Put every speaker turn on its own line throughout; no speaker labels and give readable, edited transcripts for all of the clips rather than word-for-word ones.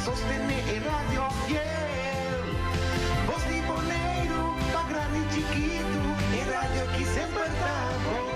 sostener el radio fiel. Voz de Bonaire, pa' grande y chiquito, el radio aquí siempre está bom.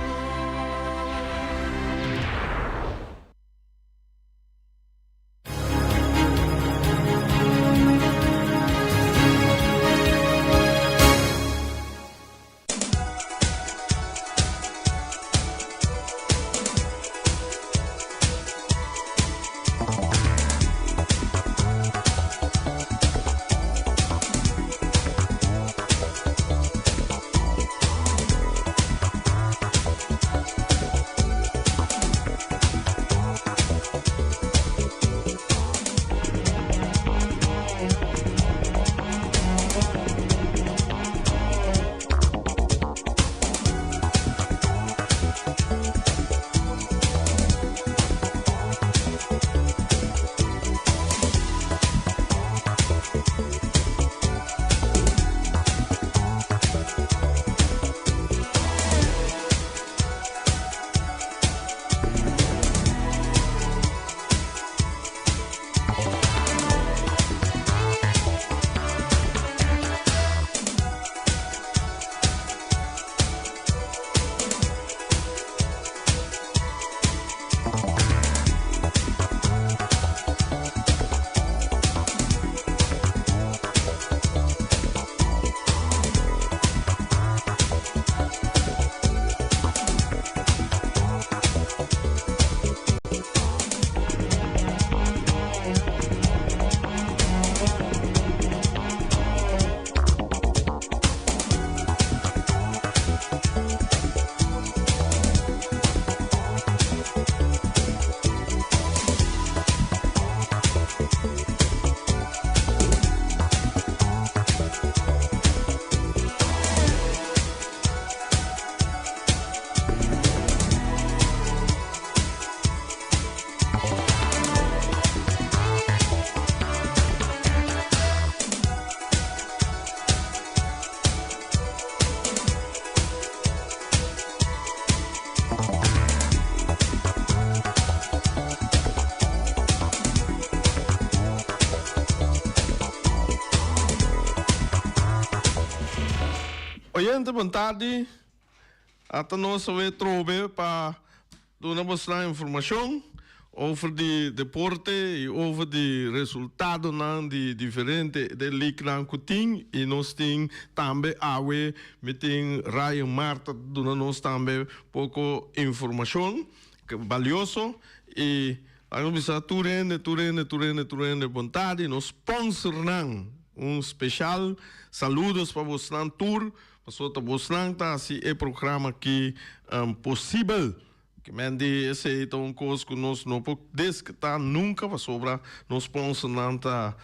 Oyente, boa tarde. Até nós vamos trocar para dar bastante informação over de deporte e over de resultado de diferente de liga na Coutinho e nós temos também awe meeting Ryan Marta dando nós também pouco informação valioso e a nós bisa turende boa tarde nós sponsor especial saludos para você tour para você tá assim é programa que possível que mande esse então coisa que nós não pode descartar nunca para sobra nós sponsor não tá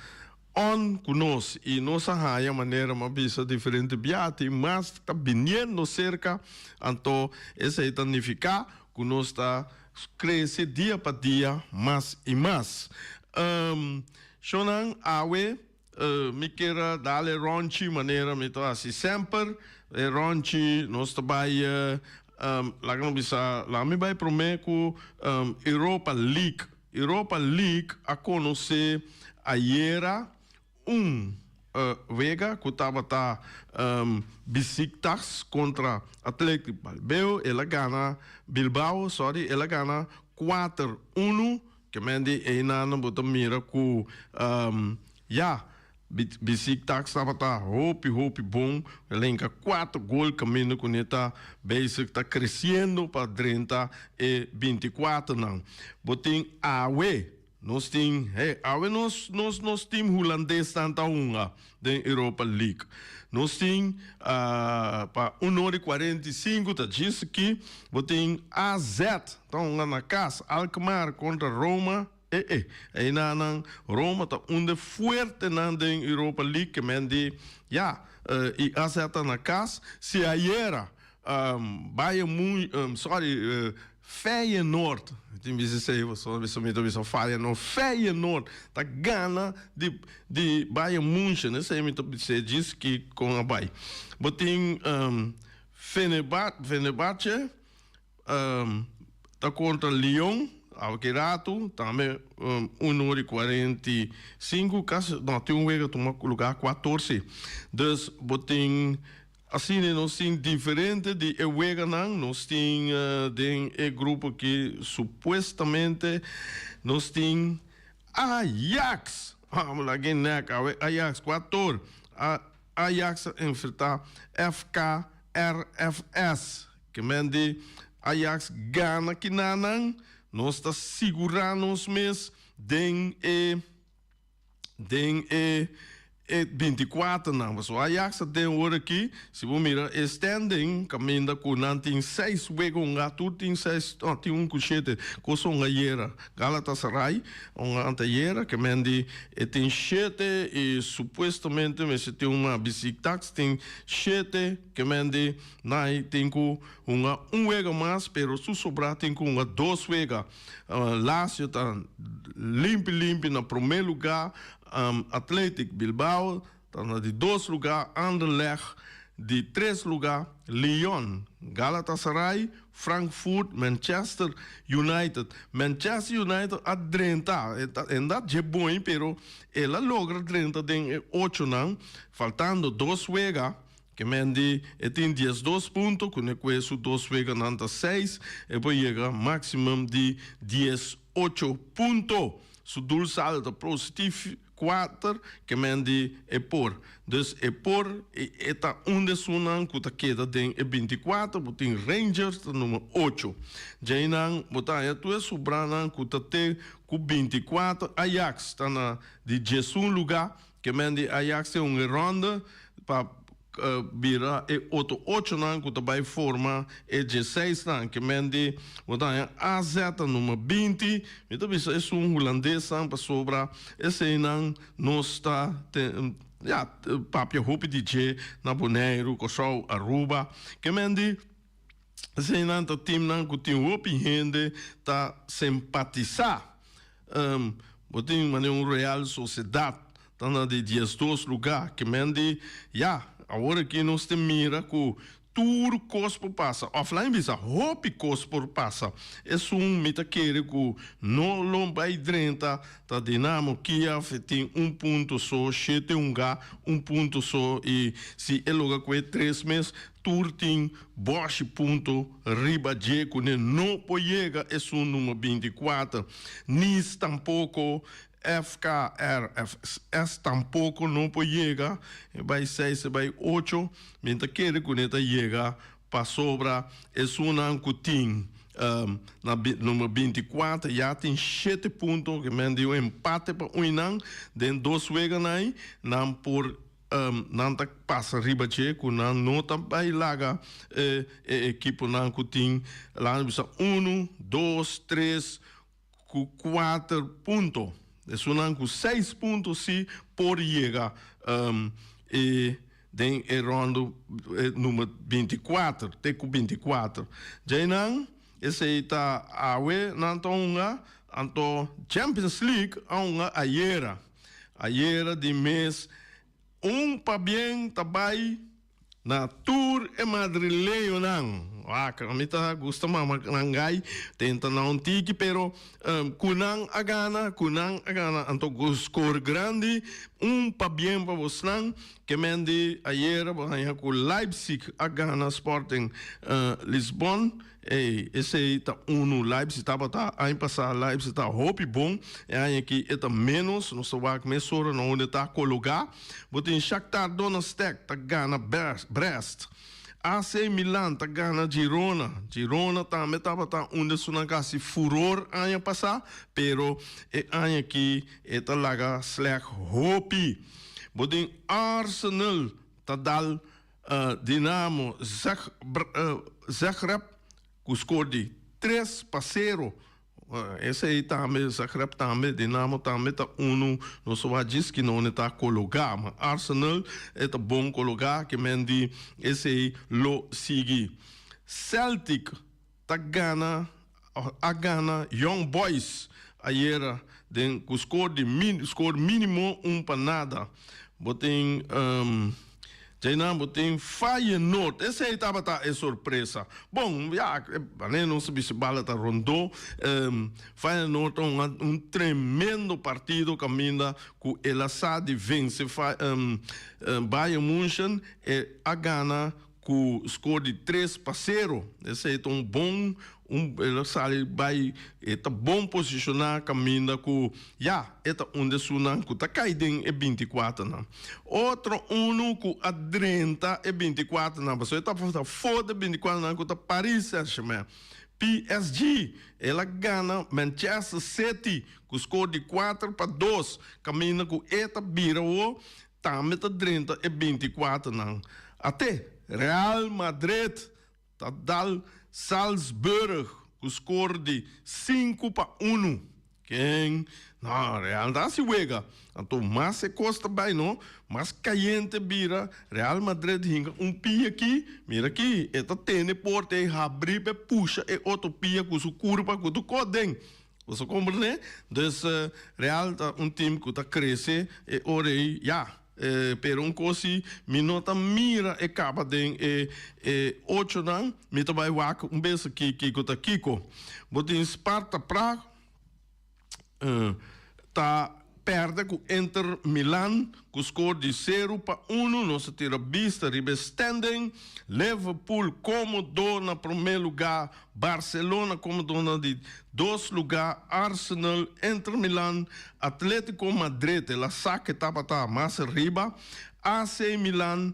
on conosco e nossa raia maneira uma bisa diferente biate mas tá vindo cerca então esse é tanificar que nós tá cresce dia para dia mais e mais Shonan awe me queira dar ronchi maneira me to assim sempre ronchi nós trabalha lá não bisa lá me vai prometo Europa League a conhecer ayer vega que estava Besiktas contra Atlético Bilbao ela gana 4-1 que mende é na bota mira com Besiktas estava hope bom elenca 4 gols caminho com neta basic está crescendo para 30 e 24 não botem awe nós temos nós time holandês tanta unha da Europa League nós temos para 1h45 tá diz que botem AZ então lá na casa Alkmaar contra Roma aí na Roma tá onde forte na Europa League que mende e AZ na casa se ayer Bayern Feyenoord tem visto só Feyenoord tá gana de Bayern München né sei me você diz que com a Bayern botem Fenerbahçe tá contra Lyon Alquirato, também 1h45, caso não tem lugar 14. Dus, botem assim, nós temos diferente de Ewega, nós temos um grupo que supostamente nós temos Ajax. Vamos lá, Ajax 4. Ajax enfrentar FKRFS. Que mende Ajax gana que nanang. Nós está segurando os meses den 24 não, so Ajax tem hora aqui, se você mirar standing, caminha com não tem 6 wegonga, tudo tem 6, tem um cochete, coisa uma iera, Galatasaray, uma anteiera, que mende tem 7 e supostamente, mas tem uma Besiktas tem 7, que mende nai tem com uma wega mais, pero se sobrar tem com uma 2 wega. Lazio tá limpo na primeiro lugar. Athletic Bilbao, dan de 2 lugar, Anderlecht, de 3 lugar, Lyon, Galatasaray, Frankfurt, Manchester United. Manchester United a 30, en dat je bom, pero ela logra 30 den 8 não, faltando 2 juega, que mende tem 12 pontos, com isso 2 juega nanta 6, e depois chega maximum de 18 pontos. Su doel saldo positivo 4, que mende por. Dus por eta onde sunan kuta queda den 24, botin Rangers número 8. Jainan botan tu sobranan kuta te ku 24 Ajax tá na de 11 lugar, que mende Ajax é uma ronda para vira outro 8 nan que também forma 16 nan que mende botan AZ número 20, então isso é holandês para sobra esse nan não está papia roupa DJ na Bonaire, Cochou, Aruba, que mende esse nan tá time nan que tem roupa gente tá simpatizar botin maneira Real Sociedade tá na de 12 lugar que mende agora que nós temos mira que tudo cospo passa. Offline bisa hopi cospo passa. É mita querer que não lomba e drenta tá Dinamo Kiev tem ponto só, 7-1 ponto só e se é logo que 3 meses tudo tem baixo ponto riba de que não pode chegar é número 24. Nis tampouco FKRFS tampouco não pode chegar, vai 6, vai 8, mientras que ele chega para sobra, é um cutim na número 24, já tem 7 pontos, que me deu empate para o Inang, den 2 vegas aí, não por não tá passa riba de que não tá vai laga equipe não cutim lá 1, 2, 3, 4 pontos. É com 6 pontos se por chegar e tem rondo número 24, tem com 24. Já não, esse está a ver, não então Champions League a uma ayer de mês para bem também na Tour e Madrileño não. Kami ta gusto mangai tenta não tiki pero kunang agana anto score grande pa bien para vos nang que mende ayer bahaya ku Leipzig agana Sporting Lisbon esse tá Leipzig tava tá aí passar Leipzig tá hope bom aí aqui eta menos no so wak mesora no onde tá colocar botin Shakhtar Donetsk tá gana Brest AC Milan tá gana Girona também tava tá onde sunangasi furor ano passar, pero ano aqui tá laga slecht hopi. Bodin Arsenal tá dal Dinamo Zagreb com score de 3-0. Esse aí também, Zagreb também, Dinamo também tá não só diz que não está colocado, mas Arsenal é bom colocar, que mendi esse aí lo sigue. Celtic tá gana Young Boys ayer com score mínimo para nada. Botem Jainam tem Feyenoord. Esse aí é surpresa. Bom, já, não se se bala tá rondou. Feyenoord um tremendo partido caminha com el Assad vence Bayern München e a Gana com score de 3-0. Esse é um bom ele sai vai eta bom posicionar caminha com eta onde sunan com tá caidem e 24 não. Outro com a 30 e 24 não. Você tá fora de 24 não com tá Paris Saint-Germain. PSG, ela ganha Manchester City com score de 4-2. Caminha com eta bira o tá meta 30 e 24 não. Até Real Madrid tá dal Salzburg, com score de 5-1. Quem? Não, Real não se juega. Então, mas se costa bem, não? Mas caliente vira. Real Madrid hinga pia aqui. Mira aqui. Esta tem porta e abrir, puxa. E outro pia com sua curva, com o codem. Você compreende? Então, Real tá time que está crescendo. E orei, pero cosi minuta mira e capa den 8 nan mita vai wak besa que tá Kiko botin Sparta Praga tá perde com Inter Milan com score de 0-1 nossa tira vista ribe standing Liverpool como na primeiro lugar Barcelona como dona de 2 lugar Arsenal Inter Milan Atlético Madrid ela saque tá mais riba AC Milan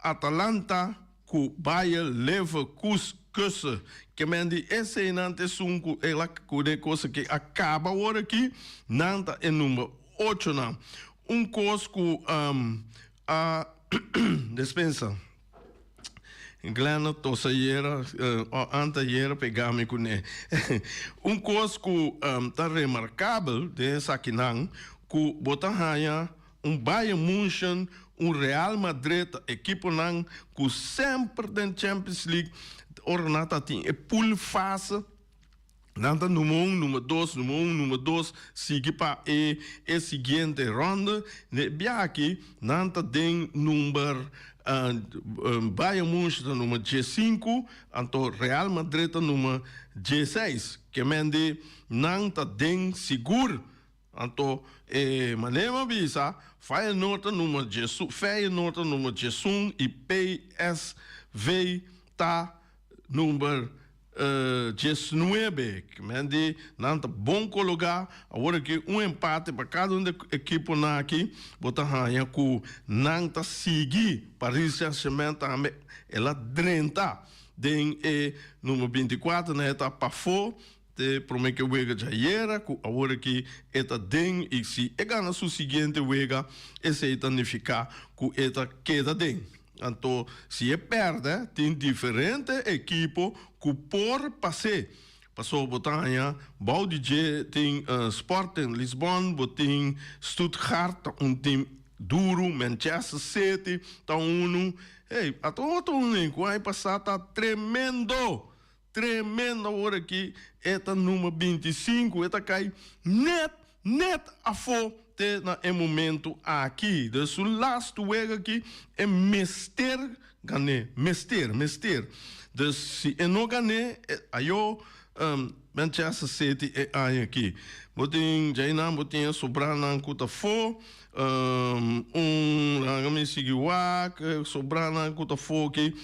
Atalanta com Bayer Leverkusen que mende esse nante sunco ela cuide coisa que acaba agora aqui nanta é número 8 não. Cosco a despensa. Glena tosaiera anteira pegar-me com ele. Cosco tá remarcável dessa aqui não, que botanha Bayern München, Real Madrid, equipe não, que sempre den Champions League ornata tem e pool fase. Nanta número 1, número 2, número 2, sigue para a seguinte ronda. Bia aqui, nanta tem número Bayern München número G5, então Real Madrid número G6. Que mende nanta tem seguro. Então, maneira visa, Feyenoord número G1 e PSV tá número 19, que mende nanta bom colocar agora que empate para cada da equipe na aqui botar ranha com nanta seguir Paris Saint-Germain também ela 30 den número 24 na etapa for te promete que wega já era agora que eta den e se ganha su seguinte wega esse etanificar com eta queda den. Então, se perde, tem diferente equipe que por passe. Passou a Botanha, Baudige tem Sporting Lisbon, tem Stuttgart, time duro, Manchester City, tá a todo mundo vai passar, tá tremendo agora aqui, eta número 25, eta cai net a fo na momento aqui, de su last week aqui é mester ganhar, mester. De se não ganhar, aí Manchester City é aí aqui. Botin Jaina, botin sobrana kuta fo, me seguiu sobrana kuta fo aqui.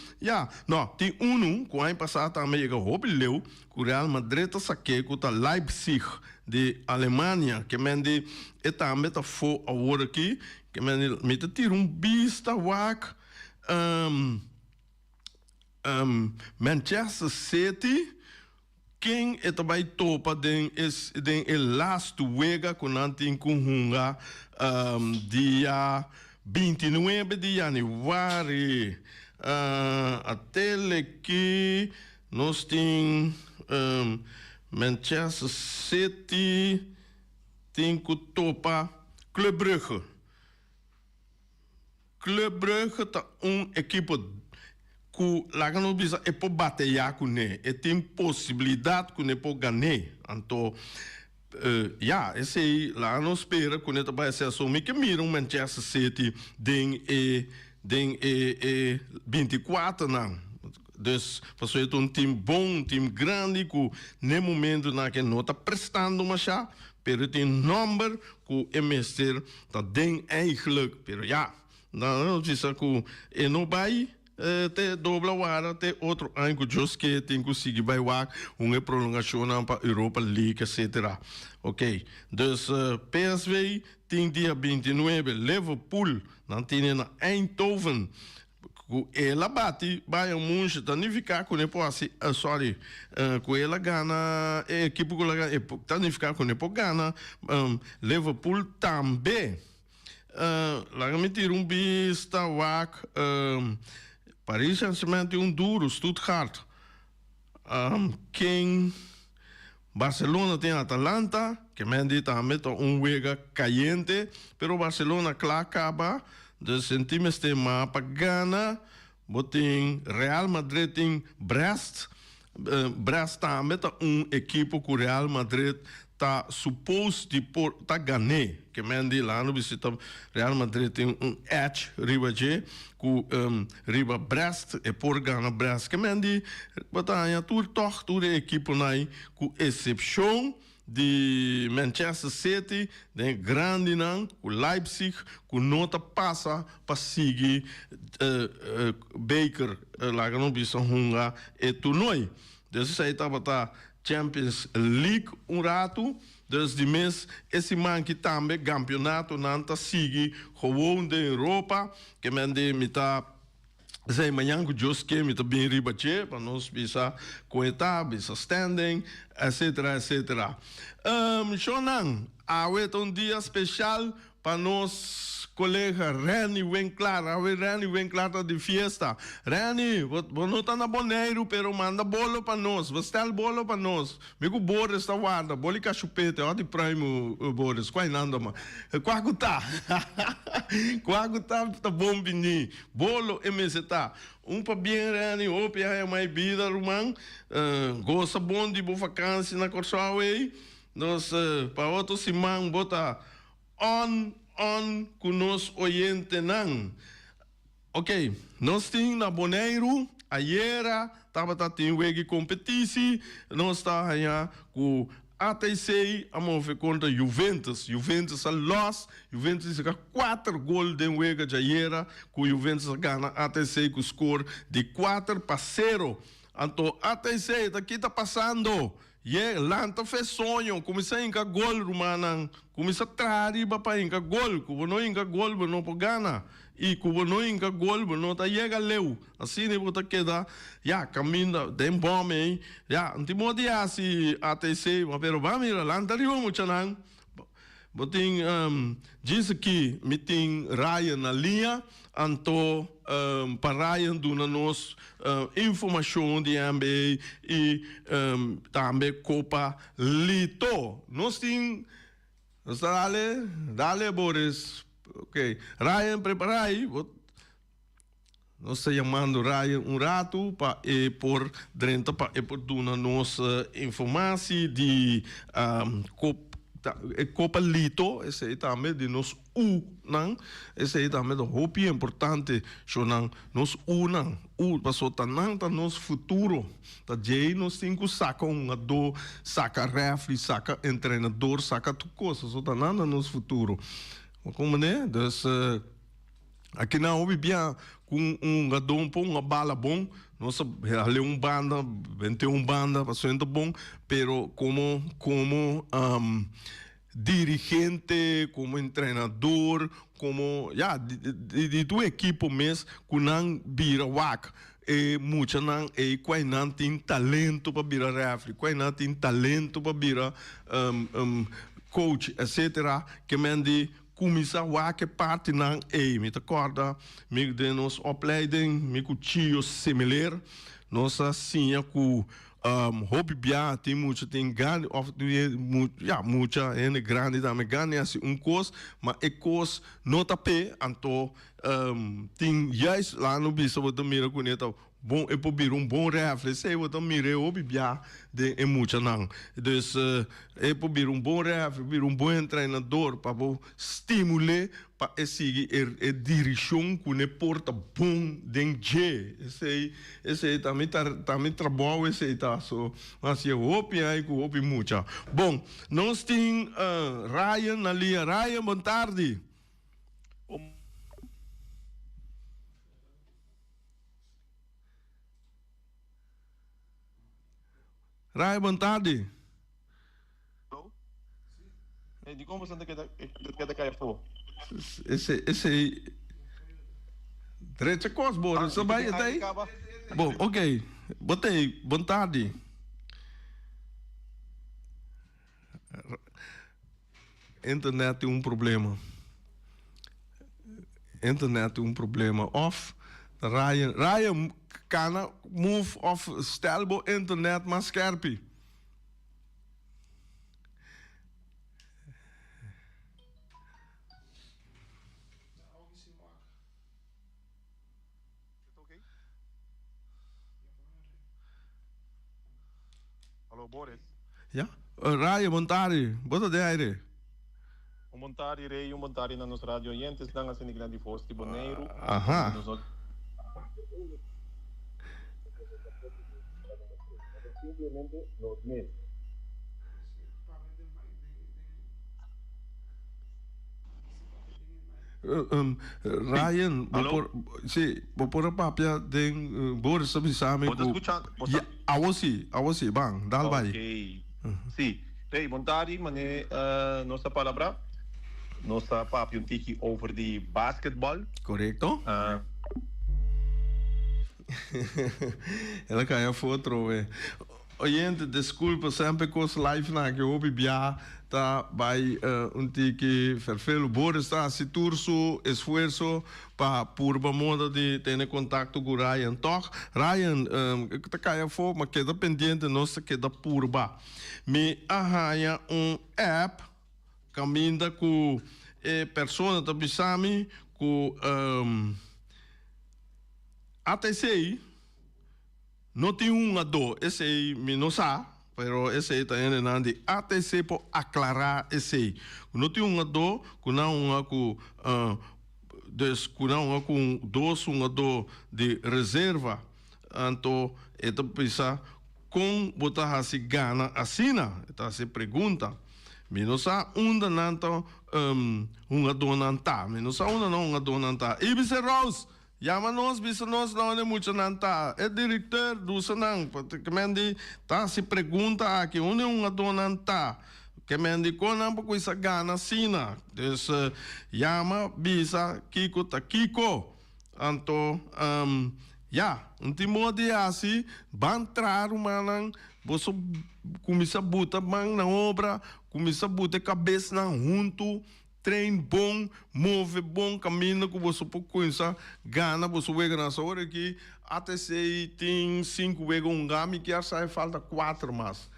Não, tem que vai passar também que roubou, que o Real Madrid tá saque kuta Leipzig de Alemanha, que mende eta meta fo agora aqui, que mete tira vista Manchester City quem eta vai topa den last wega com nantin com hunga dia 29 de januário até que nós tem Manchester City tem que topa Club Brugge. Club Brugge tá equipe que lá não precisa é para bater com ele, tem possibilidade que ele pode ganhar. Então, esse aí lá não espera que ele vai ser assumir que mira Manchester City den 24 não. Dus passou um time bom, um time grande, que no momento na que não está prestando mais já, pero tem número que é mestre tá den eigenlijk, pero ja, não diz que não vai te dobla hora te outro ano que just que tem que conseguir vai lá uma prolongação para Europa League, etc. Ok, dus PSV tem dia 29, Liverpool, não tem na Eindhoven. Ela bate Bayern Munich, danificar com ele assim, sorry, com ela gana, a equipe com ela danificar com ele gana, Liverpool também. Lá me tira vista, Paris Saint-Germain tem duro, Stuttgart, quem Barcelona tem Atalanta, que me diz também wega caliente, pero Barcelona claro acaba. Dus in teams tem mapa Ghana, botin Real Madrid tem Brest. Brest tá met equipe que Real Madrid tá suposto de por tá ganhar. Que mendi lá no visita Real Madrid tem edge riba que riba Brest e por Ghana Brest. Que mendi botanha tudo equipe nai com exceção de Manchester City, de grande não, o Leipzig, que nota passa para seguir Baker, lá que não bisa hunga e torneio. Dus aí estava Champions League rato, dus de mês esse man que também campeonato não tá seguir gewoon de Europa, que mende me tá sei manhã que Deus quer me também ribache para nós bisa coetar, bisa standing, etc, etc. Shonan, há um dia especial para nós colega Rani Winkler, Rani Winkler tá de fiesta. Rani, você não tá na Boneiro, pero manda bolo para nós, você está bolo para nós. Migo Boris tá guarda, bolo e chupete, ó de primo Boris, qual nanda ma? Quago tá? Quago tá bom bini, bolo e meseta. Pa bem Rani, opia é mais vida, Roman. Gosta bom de boa vacância na Corsoaway. Nós para outro simão bota on conosco oyente não. Ok, nós temos na Boneiro, ayer estava tendo uma competição, nós estamos com ATC, a mover contra Juventus. Juventus a loss, Juventus a 4 gols de wega de ayer, com Juventus a ganha ATC com score de 4-0. Então, ATC, daqui está passando. Lanta fez sonho, começa a inca gol, Romana, começa a trair para inca gol, cubo não inca gol, não pode ganhar, e cubo não inca gol, não tá chega leu, assim ne bota queda, caminho tem bom hein, não tem modo assim ATC, mas pero vamos ir lanta riba muito não, botin diz que me tem Ryan na linha, então para Ryan dona nos informação de NBA e também Copa Lito. Nós temos, dale Boris, ok, Ryan prepara aí, nós estamos chamando Ryan rato para por dentro para por dona nos informação de Copa Lito, esse aí também de nós não, esse aí também do hopi importante, chonan nós não, passou tanang tá nosso futuro, tá jei nós temos que sacar do saca refri, saca treinador, saca tudo coisa, só tá nada nosso futuro, como né, dus aqui na hobby bem com gadão bom, uma bala bom. Nossa, ali banda, 21 banda, passando bom, pero como dirigente, como treinador, como de tua equipe mesmo, que não vira wak, e muita não qual não tem talento para virar refri, qual não tem talento para virar coach, etc. Que mende começar a que parte não me acorda, me de nos opleiding, me com tio similar, nossa sinha com hobby bia tem muito tem grande muita é grande também ganha assim coisa, mas coisa não tá pé, então tem lá no bicho vou dormir com ele bom e probeer bom rifle, sei wat dan mire obibia de emotie nang. Dus e probeer bom rifle, probeer bom treinador para bo stimuler para esse direção com ne porta bom den je. Esse também trabalho esse tá so, mas eu hope aí com hope mucha. Bom, nós tem Ryan ali, Ryan, boa tarde. Ryan, boa tarde.
Di como você quer da caia for?
Esse direito cos bora, você vai até. Bom, ok. Botei, boa tarde. Internet tem problema. Internet tem problema. Of Ryan kan move of stelbo internet maar scherpie.
Hallo Boris.
Ja? Ryan, boa tarde. Boa tarde.
Montari rei, montari na nossa rádio oyentes, dan assim grande fosse de Boneiro.
Aha.
Simplesmente nos mesmos.
Ryan, por papia den Boris sabe sabe.
Pode escutar?
Ja, awasi bang, dal bai.
Ok. Sim. Rei, montari, mané nossa palavra. Nossa papi um tiki over de basketbal.
Correcto? Ela caiu foto, Oyente, desculpa, sempre que os live na que eu bia tá vai tiki vervelo Boris tá se turso esforço para purba moda de ter contato com Ryan. Toch, Ryan, tá caiu foto, mas queda pendente nossa queda purba. Me arranha app caminda com persona da bisami com ATC não tem do esse me não sabe, pero esse tá indo na de ATC para aclarar esse não tem do com não com com dois do de reserva então então precisa com botar assim gana assina então se pergunta Minosa unda nanto donanta. Minosa unda não donanta. Ibise Rose. Yama nos bisa nos não é muito nanta. É diretor do Sanang. Que mendi tá se pergunta aqui onde donanta. Que mendi conan por essa gana sina. Des yama bisa Kiko ta Kiko. Anto timo de assim bantrar manang você começa a botar mão na obra, começa a botar cabeça na junto, treino bom, move bom, caminho que você pode começar, gana, você vai ganhar essa hora aqui, até se tem 5 vezes gami, que sai falta 4 mais.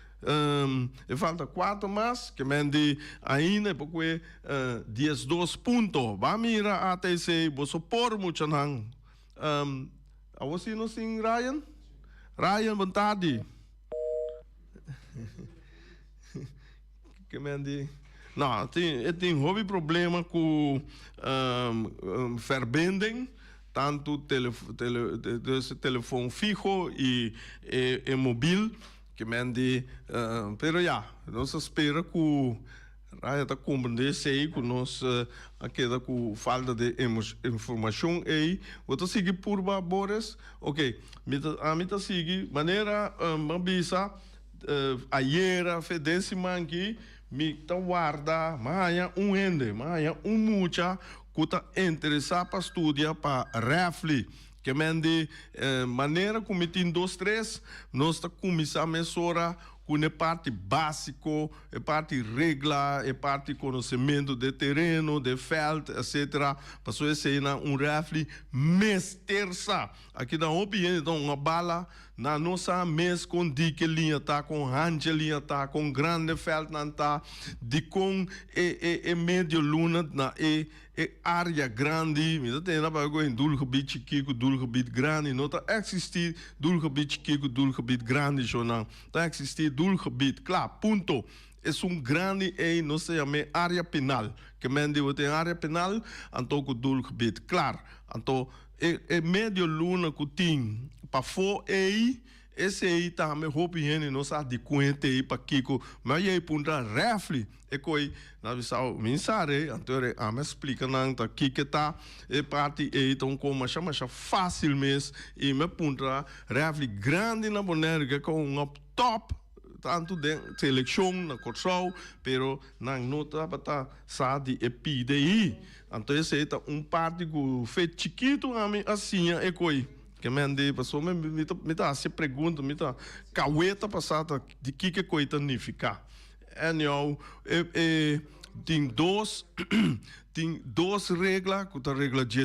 Falta 4 mais, que mende ainda, porque 12 pontos. Vai mirar até se você pôr muito não. Você não sim, Ryan? Ryan, boa tarde. Que mende. Não, tem hobby problema com verbinding, tanto telefone fijo e móvel, que mende, pero nós espera que Raya está compreender sei que nós queda com falta de informação aí, vou seguir por Boris, ok, a mim tá seguir maneira mabisa ayer fedence manqui me tá guarda maia ende maia mucha que tá interessado para estudar para refle que mende maneira como tem 2, 3 nós tá começar a mesurar com a parte básico, a parte regla, a parte conhecimento de terreno, de feld, etc. Passou a ser um rifle mestersa. Aqui na OPN, então, uma bala na nossa mês com dique linha tá, com ranche linha tá, com grande feld não tá, de com médio luna na área grande, me tem na bago em doelgebied chiquito, doelgebied grande, não tá existir doelgebied chiquito, doelgebied grande, jornal, tá existir doelgebied, claro, ponto. É grande não se chama área penal. Que men die tem área penal, então o doelgebied, claro. Então, médio luna que tem, para for esse aí também, roupa higiene, não sabe de quanto aí para Kiko, mas aí punta refle, coi, na visão, mensagem, então a me explica não, tá aqui que tá, parte aí, então como chama fácil mesmo, e me punta refle grande na boneca com um top, tanto de seleção na control, pero não nota para sabe de PDI, então esse é parte que feito chiquito assim é coi. Que me ande passou me tá se pergunta me tá caueta passada de que coisa significa tem duas regras que a regra de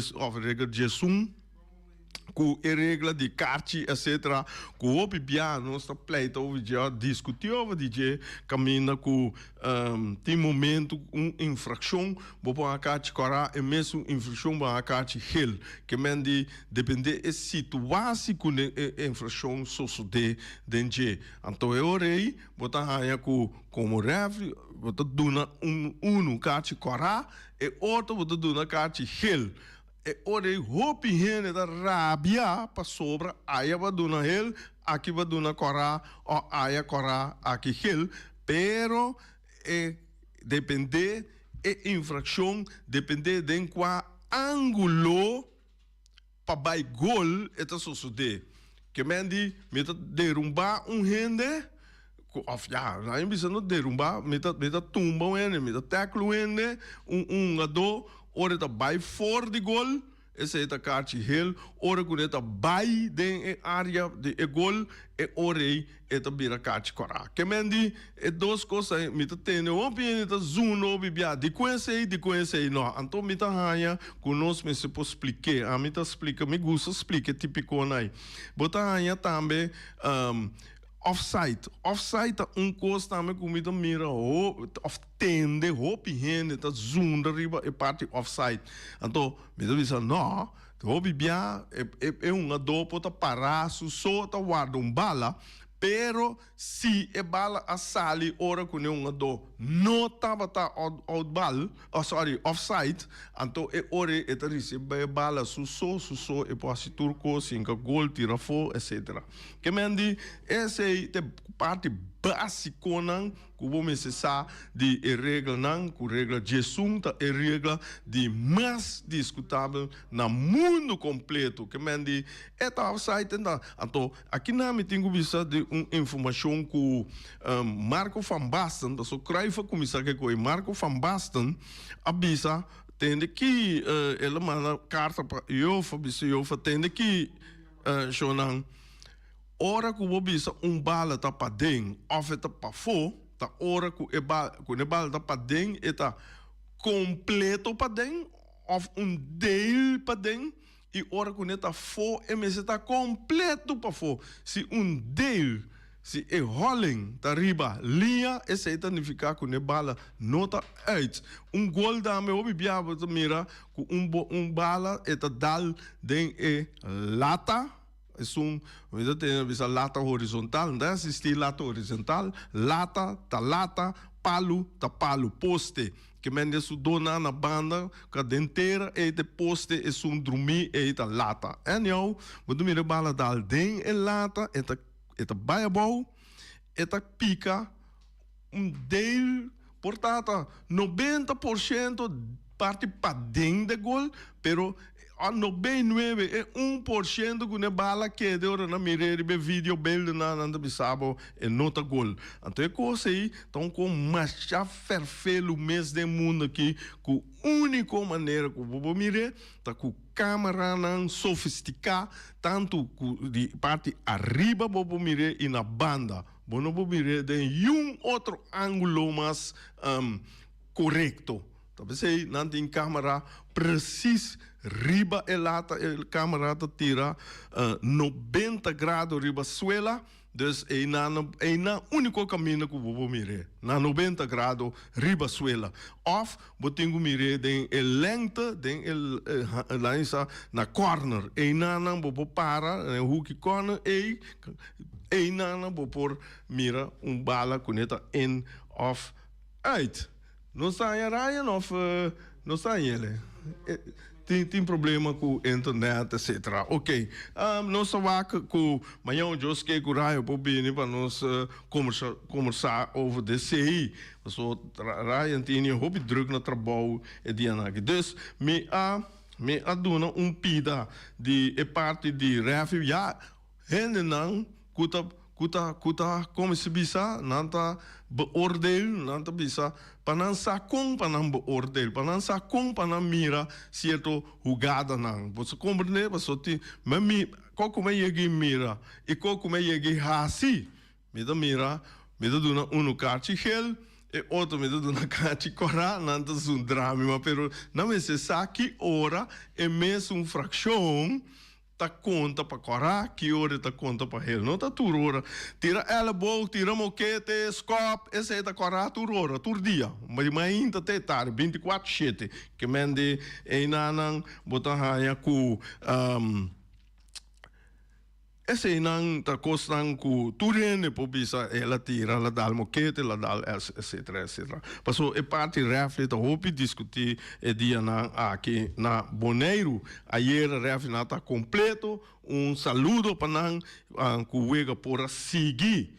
com a regra de carte, etc. Com o piano, nossa pleita, já discutiu, DJ, caminha com tem momento, infração, vou a carte corá, e mesmo infração, vou a carte hel, que mende depende da situação com a infração sucede dentro. Então, eu orei, vou a como refri, vou a carte corá, e outro vou a carte hel. E ora roupa higiene da rabia para sobra, aí vai donar ele, aqui vai donar corá, ou aí corá, aqui ele, pero depende infração, depende de qual ângulo para vai gol eta sucede. Que mendi, me derrubar gente, não bisa no derrubar, me tumba me teclo gente, ador, ora tá vai fora de gol, esse é a carte hel, ora quando tá vai de área de gol, e ora é tá vira carte corá. Que mendi, é duas coisas, me tá tendo uma opinião, tá zuno, bibia, de conhecer, não. Então me tá raia, conosco me se pode explicar, a me tá explica, me gusta explica, típico aí. Bota raia também, offsite é coisa também que me mira of tende roupa higiene tá zoom da riba é parte offsite então me diz não roupa bem é ador pode parar só tá guarda bala pero se é bala a sali ora com ador não tava offsite então é hora é tá receber bala só é pode turco cinco gol tira fo etc que me andi essa é parte básica não que vou necessitar de regra não com regra de assunto é regra de mais discutível no mundo completo que me andi é tá offsite então aqui na me tenho visto de informação que Marco van Basten da so cruiva começar que com Marco van Basten avisa tende que ela manda carta para eu tende que chonan ora que vou bisa bala tá para dentro ou tá para fora tá ora que o bala tá para dentro e tá completo para dentro ou deel para dentro e ora que tá fora e mesmo tá completo para fora se deel se é rolling tá riba linha esse significa que bala nota uit gol da me obibiava mira que bala eta dal den lata é tem essa lata horizontal, não existe lata horizontal, lata, palo, poste. Que mende su dona na banda, que denteira e de poste é drumi e ta lata. En jou, wat mira bala dal den e lata, eta baiabou, eta pica, deel, portanto, 90% parte para dentro de gol, pero a 99 é 1% que bala que de hora na mirar be vídeo belo na bisabo e nota gol. Então é coisa aí, então com mais ferfelo mês do mundo aqui, com única maneira que vou mirar, tá com câmera não sofisticada, tanto de parte arriba vou mirar e na banda, vou mirar de outro ângulo mais correto. Talvez sei, não tem câmera precis riba e lata, a câmera tira 90 graus riba suela. Dus é na único caminho que eu vou mirar. Na 90 graus riba suela. Of, eu tenho que mirar den a lengte, den a na corner. É na vou para, na hoek corner, é na vou por mira bala cuneta in of uit. Não está em Ryan of não está em ele. Tem problema com internet, etc. Ok. Nós vamos com amanhã Deus que curar o bem para nós conversar over de CI. So Ryan tem hobby druk na trabalho e dia na. Dus me aduna pida de parte de refugee ja hen não kuta como se bisa nanta beoordeel nanta bisa panansa kong panam beoordeel panansa kong panam mira certo jugada nang você compreende você ti mami como yegi mira e como yegi hasi me da mira me da duna carti gel e outro me da duna carti cora nanta un drama pero não é se que ora é mesmo fração ta conta para corar, que hora ta conta para ele. Não ta turora. Tira elbow, tira moquete, scope, esse é ta corar turora, tur dia. Mas ainda te tarde, 24/7. Que mende e nanang botar raia com esse não ta costan com turene por bisa ela tira la dal moquete, la dal etc. Passou e parte reflete hope discutir e dia na aqui na Bonaire. Ayer reflete tá completo. Saludo para nan cuega por seguir.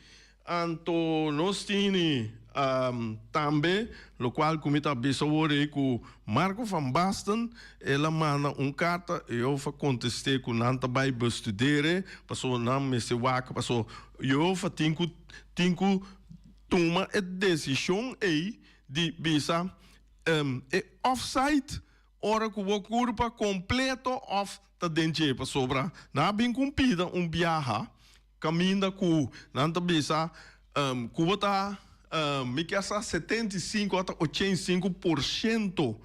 Anto nós tini também, lo qual comita abisore com Marco van Basten, ela manda carta e eu contestei com nanta vai estudar, passou não me se waka, passou eu tinko toma a decisão aí de bisa offside ora que o curva completo off ta dentje pa sobra na bem cumprida viaja caminha com nanta bisa cubota me que essa 75 até 85%,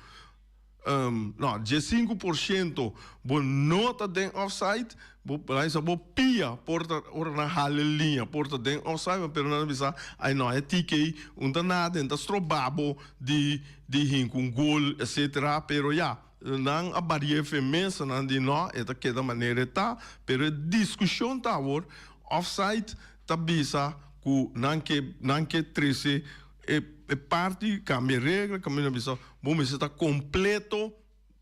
não, 15%, bo nota den offside, bo laisa bo pia porta ora na halelinha porta den offside, pero não bisa, aí não é TK, nada, então strobabo de hin com gol, etc. Pero já não a barriera femenina não de não é daquela maneira tá, pero discussão tá agora offside tá bisa não que 13 parte cambia regra cambia bisa bom está completo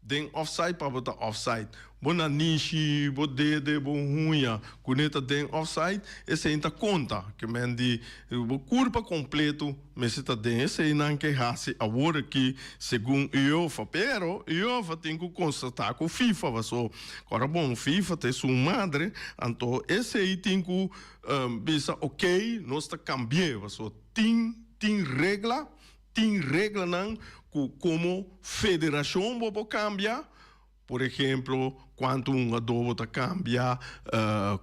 den offside para botar offside bona nishi bodede bonhuia cuneta den offside esse ainda conta que mendi o curva completo mas está den esse não que hace agora que segundo UEFA pero UEFA tem que constatar com FIFA vaso agora bom FIFA tem sua madre então esse aí tem que bisa ok nós está cambiando vaso tem regra não como federação vou cambiar, por exemplo, quanto adobo está cambia,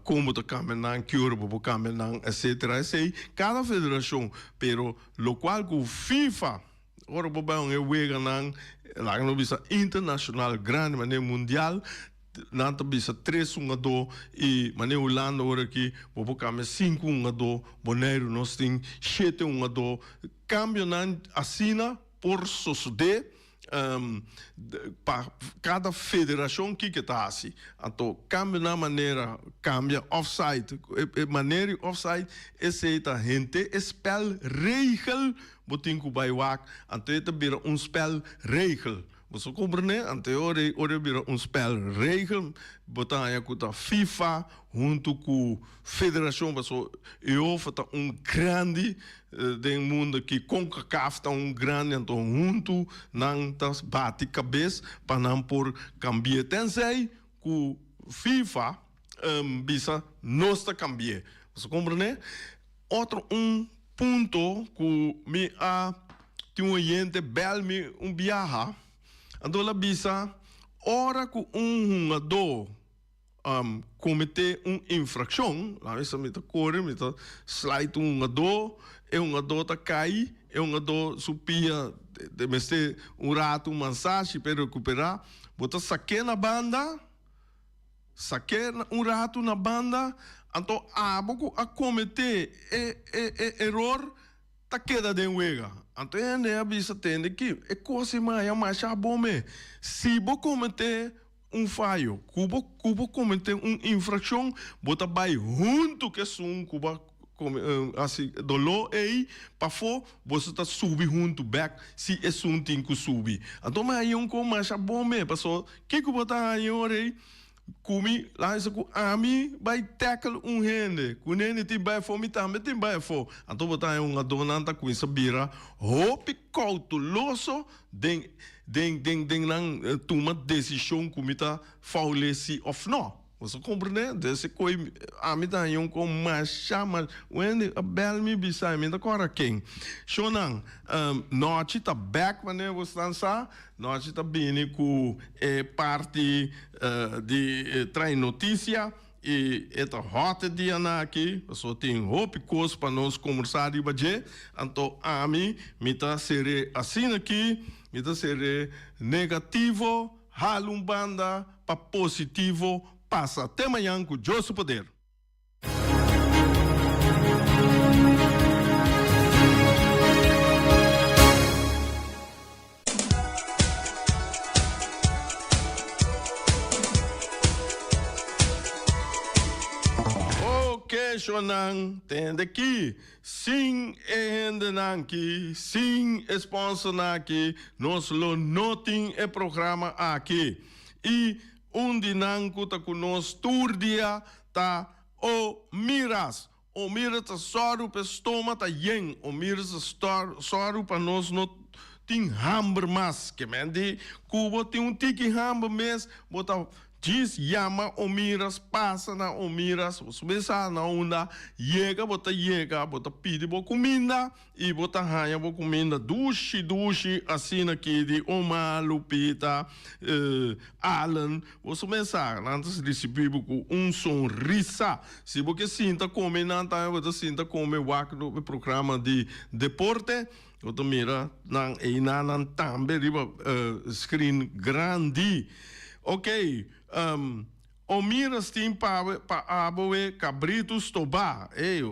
como está cambiando, que hora vou cambiar, etc. Cada federação, pero lo qual o FIFA, ora vou dar wega lá no bisa internacional grande, maneira mundial, nanta bisa 3-1-2 e maneira Holanda ora aqui vou cambiar 5-1-2, Bonaire nós tem 7-1-2, cambio não assina por suceder para cada federação que está assim. Então, cambia na maneira, cambia offside. Maneira offside, esse é gente, spel regel, botin que vai wak, então vira spel regel. Você compreende? Então, ora vira spel regel, botar aí com a FIFA, junto com a federação, porque eu faço grande do mundo que CONCACAF está grande, então junto não tá bate cabeça para não por cambiar. Tensei que FIFA bisa não está cambiar. Você compreende? Outro ponto que me tem gente bel me viaja, então ela bisa hora que jogador cometer infração, lá isso me corre, me slide ador, ador tá cai, ador supia, de rato massagem para recuperar, bota saque na banda, rato na banda, então a cometer erro, tá queda de uega. Então é avisa tende que é coisa mais bom me. Se você cometer falho, cubo cometer infração, bota vai junto que sum cuba assim dolor aí para for você tá subir junto back se é tem que subir. Então mas aí como mais bom me, passou que bota aí ore Kumi lá isso ami vai tackle rende, kunene ti vai for também tem vai for. Então botar donanta com isso bira, hope cauteloso den nang toma decisão comita faulesi of no. Você compreende? Desse coi ami tá com mais chama, when a bel me beside me da cora quem. Shonang noite tá back mané você dançar, noite tá bem com parte de trai notícia e esta hot dia aqui, só tem hope coisa para nós conversar de baje, então ami me tá ser assim aqui, me tá ser negativo, halumbanda para positivo. Passa até amanhã com o Josso Poder. Ok, Shonan, tem aqui. Sim, aqui. Sim, sponsor aqui. Nós não tem programa aqui. E dinanco tá conosco turdia tá o miras tá soru pe stoma tá yen o miras soru para nós não tem hambre mas que mendi cubo tem tiki hambre mes bota diz yama o miras passa na o miras subesa na onda bota pide bo comida e bota raia bo comida dushi assim aqui de Oma Lupita Alan você pensar antes de receber com sonrisa se você sinta comer não tá você sinta comer o programa de deporte você mira nan também riba screen grande ok o miras tem para aboe cabritos toba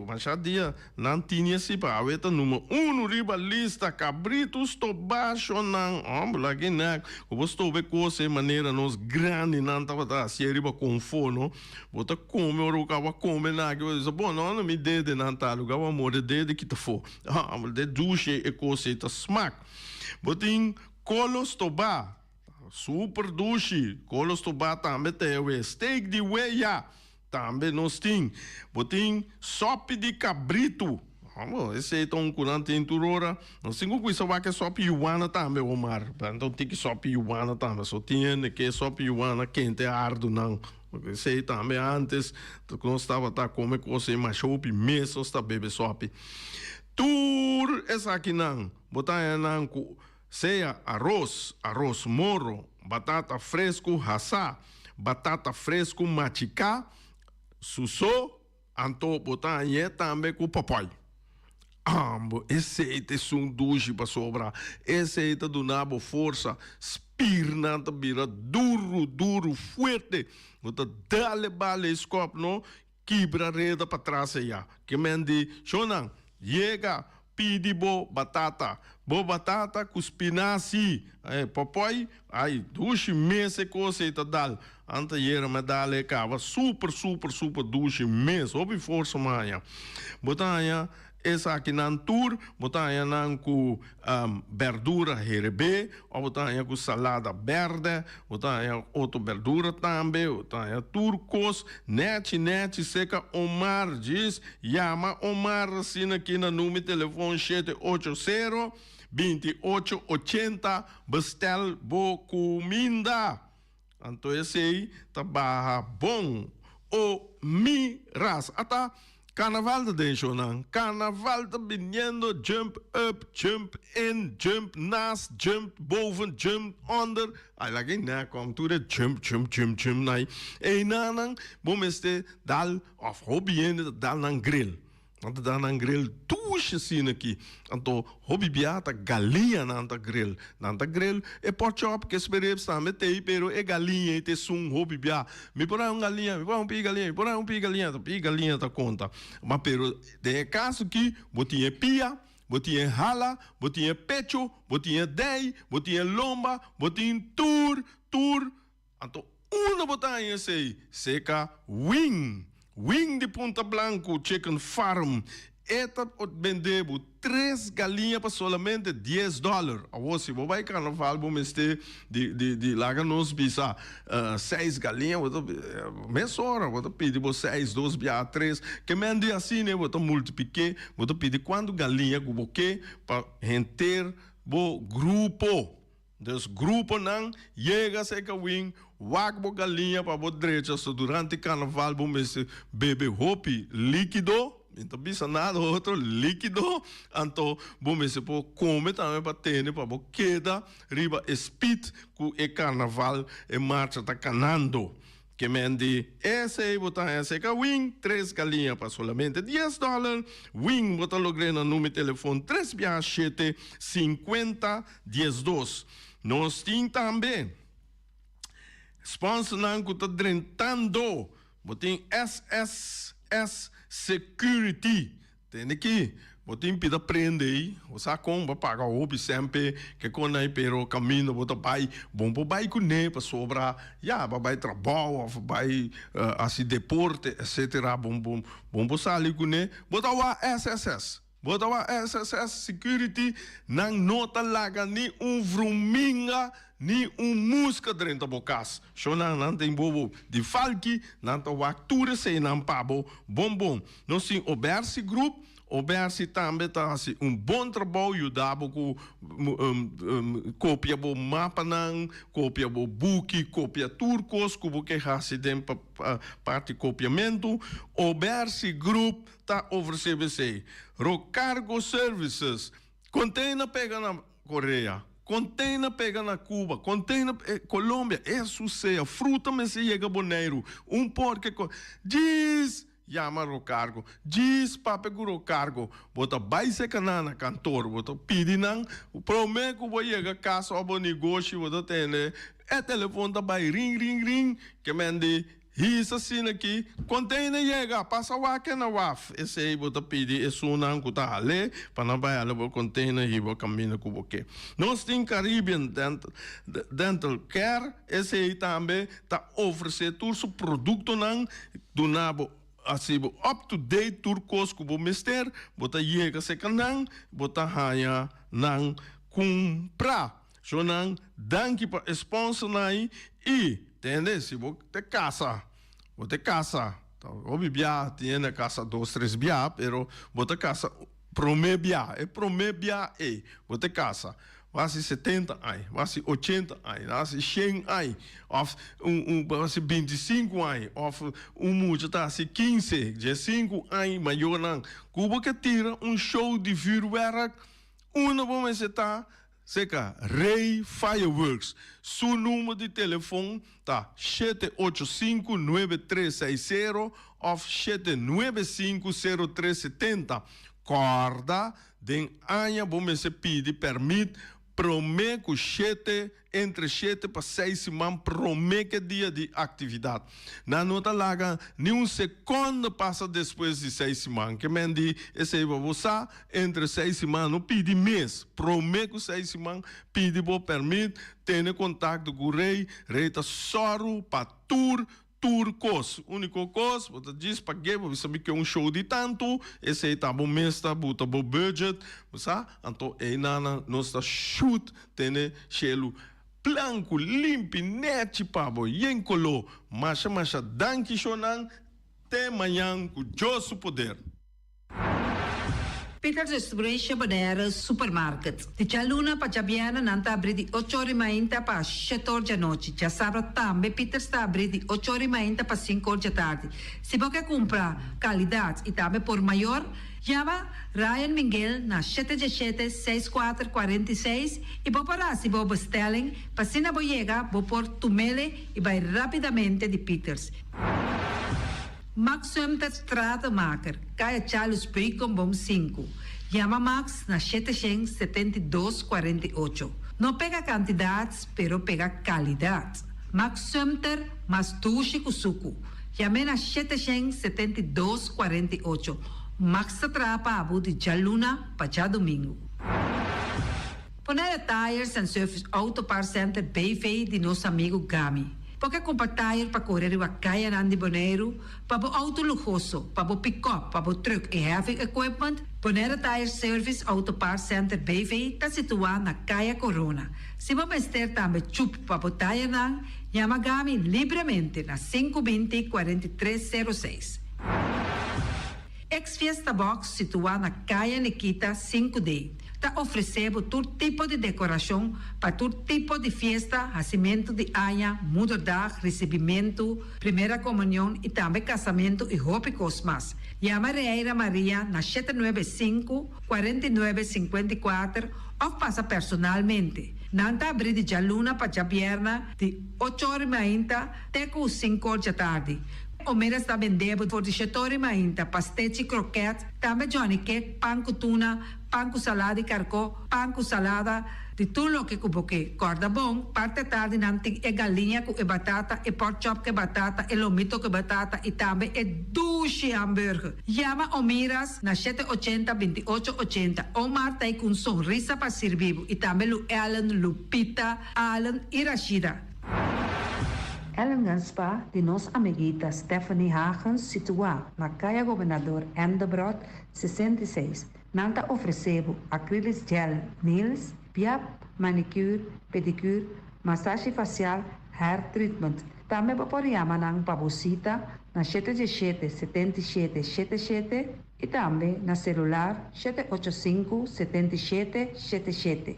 mas já dia não tinha se para o número 1 riba lista cabritos toba shonan lá que né o estou ver coisa maneira nos grande não tava tá se riba com fome bota come o cava come na que eu bom não me dede não tá lugar o amor dede que tá for de duche e coisa tá smack botin colos toba super dushi, colos toba também tem steak de weia, também nós tem, botin sopa de cabrito, esse é tão curante em turora, nós temos que saber que sopa iuana também, Omar, então tem que sopa iuana também, só tinha que sopa iuana quente ardo não, esse também antes, nós estava tá comendo coisa mais sopa, mesos tá bebe sopa, essa aqui não, botar não seja arroz moro, batata fresco hassá, batata fresco machicá, sussô, anto botar aí também com papai. Esse é um duche para sobrar, esse é do nabo força, espirnanta vira duro, forte, botar dale bale escopo não, quebra reda para trás aí, que mendi, chonan, chega, pidi bo batata com espinaci, papai, duche mese coisa e tal, anta era me dale cava, super duche mese, obi força manhã, botanha essa aqui na tour, botanha nan com verdura herebe, ou botanha com salada verde, botanha outra verdura também, botanha turcos, net seca Omar diz, chama Omar assim aqui no número de telefone 780 2880, bestel bo comida. Então esse aí tá barra bom o miras, ata Carnaval de den shonan. Carnaval de viniendo. Jump up, jump in, jump naast, jump boven, jump onder. Ay lagi na kom to de jump, jump, jump, jump nai. E nanang bomeste dal of hobby in dal nang grill. Want dan een grill touche zien aqui. Então, hobby biata galinha nanta grill. Nanta grill e pot chop que esperei estar metei, pero e galinha e te sum hobby bia. Me porá galinha, me porá galinha, me porá galinha ta conta. Mas pero de caso que botinha pia, botinha hala, botinha pecho, botinha dei, botinha lomba, botinha tour. Então, uma botinha sei, seca wing. Wing de Punta Blanco Chicken Farm. Eta vendebo 3 galinhas para solamente $10. Agora, se você vai carnaval, vamos ter de laga nos bisa 6 galinhas, meia hora, você pede 6, 2, 3, que mende assim, né? Você multiplica, você pede quanto galinha que você quer para render o grupo. Dus grupo não chega a ser wing, wak bo galinha para bo direita, so durante carnaval bo messe bebe hopi líquido, então bisa nada outro líquido, então bo messe po come também para ter para bo queda riba speed ku e carnaval e marcha tá canando. Que mende esse botar esse wing 3 galinhas para solamente $10. Wing botar logre no número de telefone 367 50 12. Nós temos também sponsor não que está drentando, botem SSS Security, tem aqui, botem pida prende aí, você como pagar o hobby sempre que quando aí pero caminho bota pai, bom para pai com ne para sobrar, já para trabalho, vai assim deporte, etc. Bom para sair com ne, bota o SSS. Bota o SSS Security não nota laga ni vruminga ni música dentro da bocas. Só não tem bobo de falque, não tem actura sem não pabo bom. Nós temos o Bersi Group. O Bersi também está assim bom trabalho, dá com cópia do mapa não, cópia do book, cópia turcos, como que há-se dentro parte copiamento. O Bersi Group está oferecendo Rocargo Services, container pega na Coreia, container pega na Cuba, container Colômbia, isso seja, fruta mas se chega boneiro, porco diz chama Rocargo, diz pape Rocargo, bota vai ser canana cantor, bota pedi não, promete que vai chegar casa ao bom negócio, bota tem é telefone da vai ring, que mande isso assim aqui, container chega, passa o aqui na WAF. Esse aí bota pedir, esse não que tá ali, para não vai ali o container e o caminho com o que. Nós temos Caribbean Dental Care, esse aí também tá oferecendo todo o produto não do nabo assim up to date turcos que o mister, bota chega se canang, bota raia não comprar. So não danke para sponsor aí e entende? Se você tem casa, o bibia tem casa 2, 3 bia, pero você casa promebia, você casa, vai ser 70 aí, vai ser 80 aí, vai ser 100 aí, of vai ser 25 aí, of muito tá assim 15, 15 aí, maior não, como que tira show de firework, vamos estar seca Ray Fireworks. Seu número de telefone tá 785-9360 ou 795-0370. Corda, den anha, vamos se pedir permite, promete que entre 7 para 6 semanas, promete dia de atividade. Na nota larga, nem segundo passa depois de 6 semanas. Que mendi, esse aí você, entre 6 semanas, não pede mês. Promete que 6 semanas, pede por permite, ter contato com o rei está soro para turcos, único coisa, você diz para que você sabe que é show de tanto, esse aí tá bom mês, tá bom budget, sabe? Então, aí nós está shoot, tem chelo blanco, limpo, net, pabo, yencolo, macha, danke shonan, te manhã com Josso Poder.
Peter's Restoration Bonera Supermarket. Di Chaluna pa Jabiana nanta abri di 8h30 pa 7h da noite. Já sabra também Peter's sta abri di 8h30 pa 5h da tarde. Se você comprar qualidade e também por maior, chama Ryan Miguel na 717-6446 e vou parar se vou bestelling, para se não chega, vou pôr tumele e vai rapidamente de Peters. Max Sumter Stratenmaker, Kaya Charles Bricom Bom 5. Chama Max na 772-48. Não pega quantidades, pero pega qualidade. Max Sumter, mas tushi kusuku. Chame na 772-48. Max Trapa Abu de Jaluna para domingo. Ponera Tires and Service Auto Parts Center BV de nosso amigo Gami. Porque comprar tire para correr o Caia Nandi Boneiro, para o auto luxuoso, para o pick-up, para o truck e heavy equipment, Ponera Tire Service Auto Parts Center BV está situado na Caia Corona. Se você ter também chup para o tire nan, chama Gami livremente na 520-4306. Ex-Fiesta Box, situada na Caia Nikita 5D, está oferecendo todo tipo de decoração para todo tipo de festa, nascimento de anha, mudança, recebimento, primeira comunhão e também casamento e roupas mais. Chama Reira Maria na 795-4954 ou passa personalmente. Nanta abrir de Jaluna para Jabierna de 8h30 até 5h da tarde. O meras está vendendo por 17h30 pastete croquete, também Johnny Cake, pão com tuna, pão com salada e carcó, pão com salada, de tudo o que cuboque. Corda bom, parte tarde nanting é galinha com batata, e pork chop com batata, e lomito com batata, e também é duche hambúrguer. Chama o Miras na 780-2880. O Marta aí com sorriso para servir, e também o Ellen, Lupita, Alan e Rashida. Ellen Ganspa, de nossa amiguita Stephanie Hagens, situada na Caia Governador Endebrot 66. Nanta ofereceu acrylic gel nails, piap, manicure, pedicure, massagem facial, hair treatment. Também pode chamar ng pabusita na 777-7777 e também na celular 785-7777.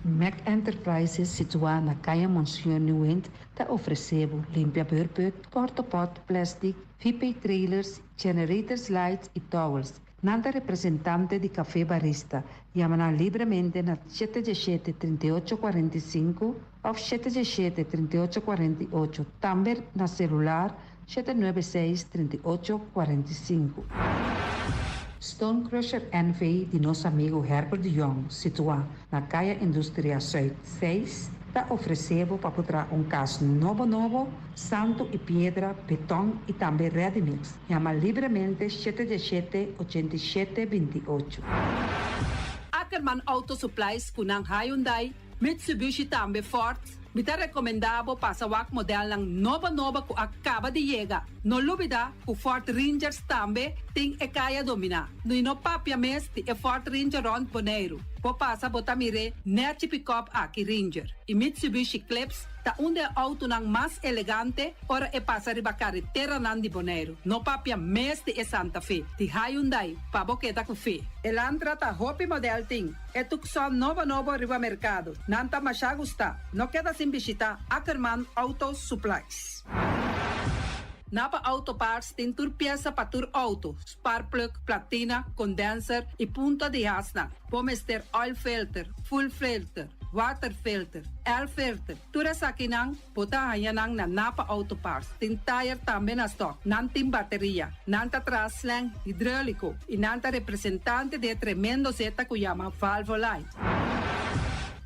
Mac Enterprises, situada na Caia Monsieur Nieuwend, está oferecendo limpiador-put, cortopot, plastic, VP trailers, generators lights e towels. Nanta representante de café barista, chama livremente na 717-3845 ou 717-3848, também na celular 796-3845. Stone Crusher NV de nosso amigo Herbert de Jong, situado na Caia Indústria Zuid 6, está oferecendo para botar caso novo, santo e pedra, betão e também ready mix. Chama livremente 717-8728. Ackerman Auto Supplies kunang Hyundai, Mitsubishi também Ford. Mita recomendado para o modelo ng nova que acaba de chegar. No lubida, o Ford Rangers também tem e kaya domina. No papia mes de Ford Ranger Ron Boneiro. Po passa botamire net pick-up aqui Ranger. E Mitsubishi Eclipse ta onde auto ng mas elegante ora e passa riba carretera nan di Boneiro. No papia mes de Santa Fe. Di Hyundai pa boqueta com fe. Elantra ta hopi model ting. E tukson novo riba mercado. Nanta masya gusta. No queda sin visita Ackerman Auto Supplies. Napa Auto Parts tem tur pieza para tur auto, spark plug, platina, condenser e punta de asna. Podemos ter oil filter, full filter, water filter, air filter. Tura sa kinang, puta hayanang na Napa Auto Parts. Tem tire também na stock, nantim bateria, nanta traslang, hidráulico e nanta representante de tremendo zeta que chama Valvoline.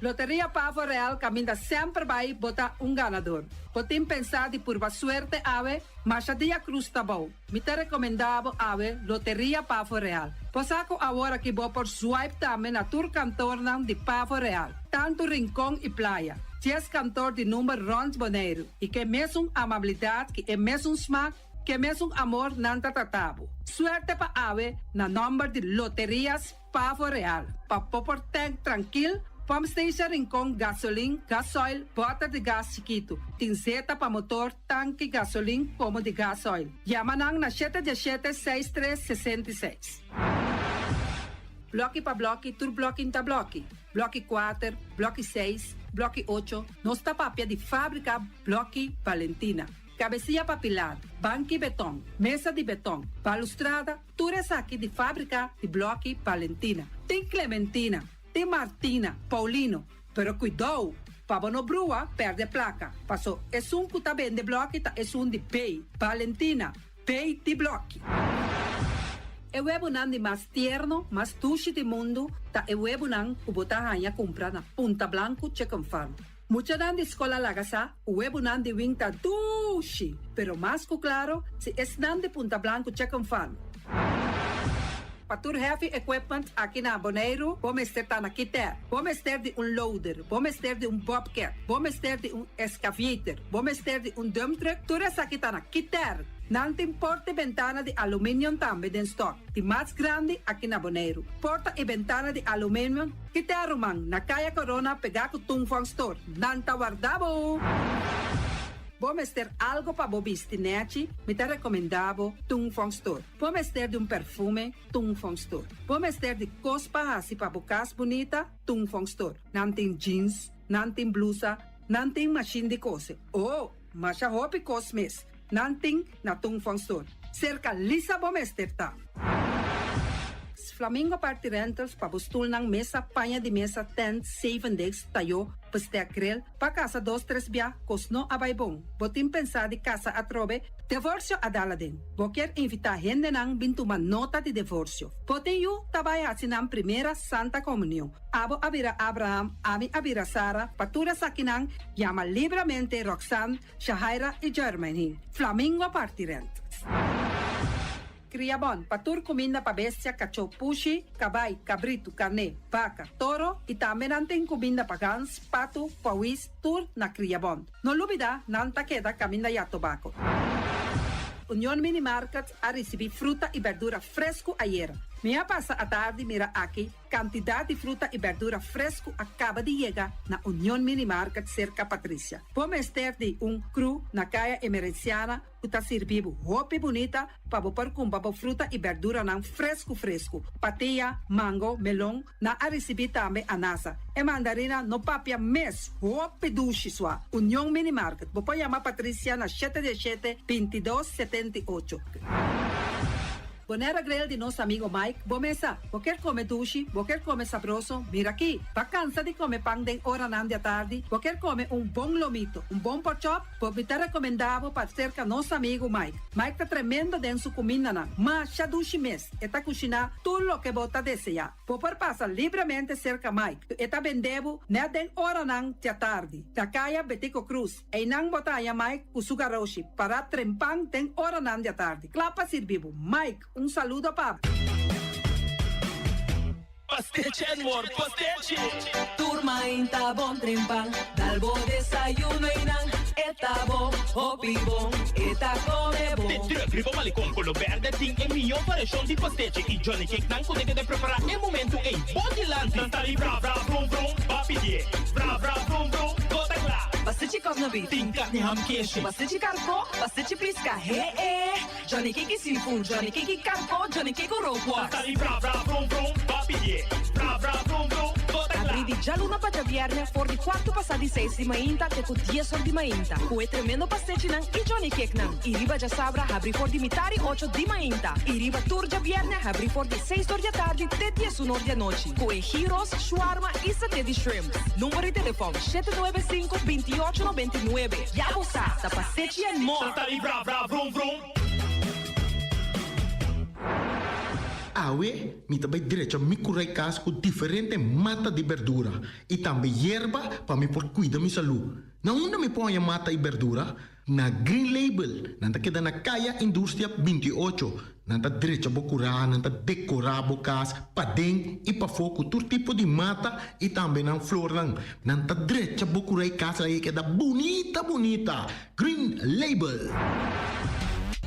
Loteria Pavo Real caminha sempre vai botar ganador. Podem pensar de por suerte ave, mas a dia cruz tá bom. Me te recomendava ave Loteria Pavo Real. Posaco agora que vou por swipe também na tour cantor de Pavo Real. Tanto Rincón e Playa. 10 cantor de número Rons Boneiro. E que mesmo amabilidade, que é mesmo smack, que mesmo amor nanta tratabo. Suerte pa ave na número de Loterias Pavo Real. Pa popor tank tranquilo. Pump station Rincón, gasolina, gasoil, bota de gás chiquito. Tinzeta para motor, tanque, gasolina, como de gasoil. Chama na 717-6366. bloque pa bloque, tur bloque inta bloque. Bloque 4, bloque 6, bloque 8. Nossa papia de fábrica Bloque Valentina. Cabecilla papilar, banco e betão, mesa de betão, balustrada, tudo isso aqui de fábrica de Bloque Valentina. Tem Clementina, tem Martina, Paulino, pero cuidado, para não brua, perde placa. Passou, é um que tá bem de bloque, é um de pay. Valentina, pay de bloque. É o webunan mais tierno, mais tushi do mundo, tá é o webunan que botar a comprar na Punta Blanco Chicken Farm. Mucha dan de escola lagasa, o webunan de winta tushi, pero mais que claro, se es dan de Punta Blanco Chicken Farm. Patur heavy equipment aqui na Bonaire, vamos ter na Kiter, vamos ter de loader, vamos ter de bobcat, vamos ter de excavator, vamos ter de dump truck, tudo isso aqui na Kiter. Não tem porta e ventana de alumínio também em stock. De mais grande aqui na Bonaire. Porta e ventana de alumínio que te arrumam na Caia Corona pegar com Tung Fong Store. Não tá guardado. Vamos ter algo para bobistinete, me te recomendavo Tung Fong Store. Vamos ter de perfume, Tung Fong Store. Vamos ter de cospa assim para bocas bonita, Tung Fong Store. Não tem jeans, não tem blusa, não tem machine de coser. Oh, mas a roupa cosmes. Nanting na Tung Fong Store. Cerca Lisa Bomester. Flamingo Party Rentals para bustul ng mesa, panha de mesa, tent, 7 days, tayo, paste akrel, pa casa 2-3 biya, kosno abay bong. Botin pensa di casa atrobe, divorcio adala din. Boker invita gente nang bintuman nota de divorcio. Botin yu tabay asinang primera Santa Comunión. Abo abira Abraham, ami abira Sara, patura sakinang, llama libremente Roxanne, Shahaira y Germany. Flamingo Party Rentals. Criabon, patur comida pa bestia, cachorro pushi, cabay, cabrito, carne, vaca, toro, e também natin comida pa gans, pato, pawis, tur na Criabon. No lubida, nanta queda caminda ya tobacco. Union Mini Market a receber fruta e verdura fresco ayer. Minha passa a tarde mira aqui, quantidade de fruta e verdura fresco acaba de chegar na Union Mini Market cerca Patrícia. Vamos ter de cru na caia emergenciana, que está servindo roupa bonita para pôr com fruta e verdura não fresco. Patia, mango, melão, na a receber também anasa. E mandarina no papia mês, roupa duche sua. Union Mini Market. Vou chamar Patrícia na 717-2278. Bonera grill de nosso amigo Mike. Bomesa, quer comer duche, quer comer sabroso, mira aqui. Pa cansa de comer pão de hora nan de tarde, quer comer bom lomito, bom pork chop, me te recomendavo para cerca nosso amigo Mike. Mike tá tremendo de sua comida na, mas já duche mes, eta cozinha tudo o que bota desejar. Popor passa livremente cerca Mike, eta vendebo ne de hora nan de tarde. Da caia Betico Cruz, e nang botaya Mike usugaroshi para trempang de hora nan de tarde. Clapa servivo, Mike. Saludo, Pab.
Pastiche, amor, pastiche.
Turma inta bom trempang, dalbo desayuno inang, eta bom, hopi bom, eta come bom.
Te truc, malicom, color verde, ting e mio variação de pastiche. E Johnny Cake não consegue de preparar em momento em Bodyland. Não tá ali, bra, bra, brum, brum, papier. Bra, bra, brum, brum, gota glá.
Pastiche cosnobi.
Ting carne ham queijo.
Pastiche carco, pastiche pisca, Johnny Cake seafood, Johnny Cake carco, Johnny Cake rope.
Não tá ali, bra, bra, brum, brum, papier. Bra, bra, brum, brum, gota glá.
Abri di già luna pa già viernes, for di 4 passati 6 di mainta, che con 10 di mainta. Cue tremendo pastiche nan, e Johnny Cake nan. I riba già sabra, abri for di mitari 8 di mainta. I riba tur già viernes, abri for di 6 di tardi, te 10 di noci. Cue gyros, shawarma e satè di shrimp. Numero di telefono 795-2899. Ya bossa, da pastiche and more.
Não tá ali, bra, bra, brum, brum.
Awe, mi também direito a me curar casa com diferente mata de verdura e também erva para me por cuidar da minha saúde. Na onde me põe a mata e verdura? Na Green Label, nanta queda na Caia Indústria 28. Nanta direito a curar, nanta decorar a casa, para dentro e para fogo, todo tipo de mata e também na flor lang. Nanta direito a curar casa aí queda bonita. Green Label.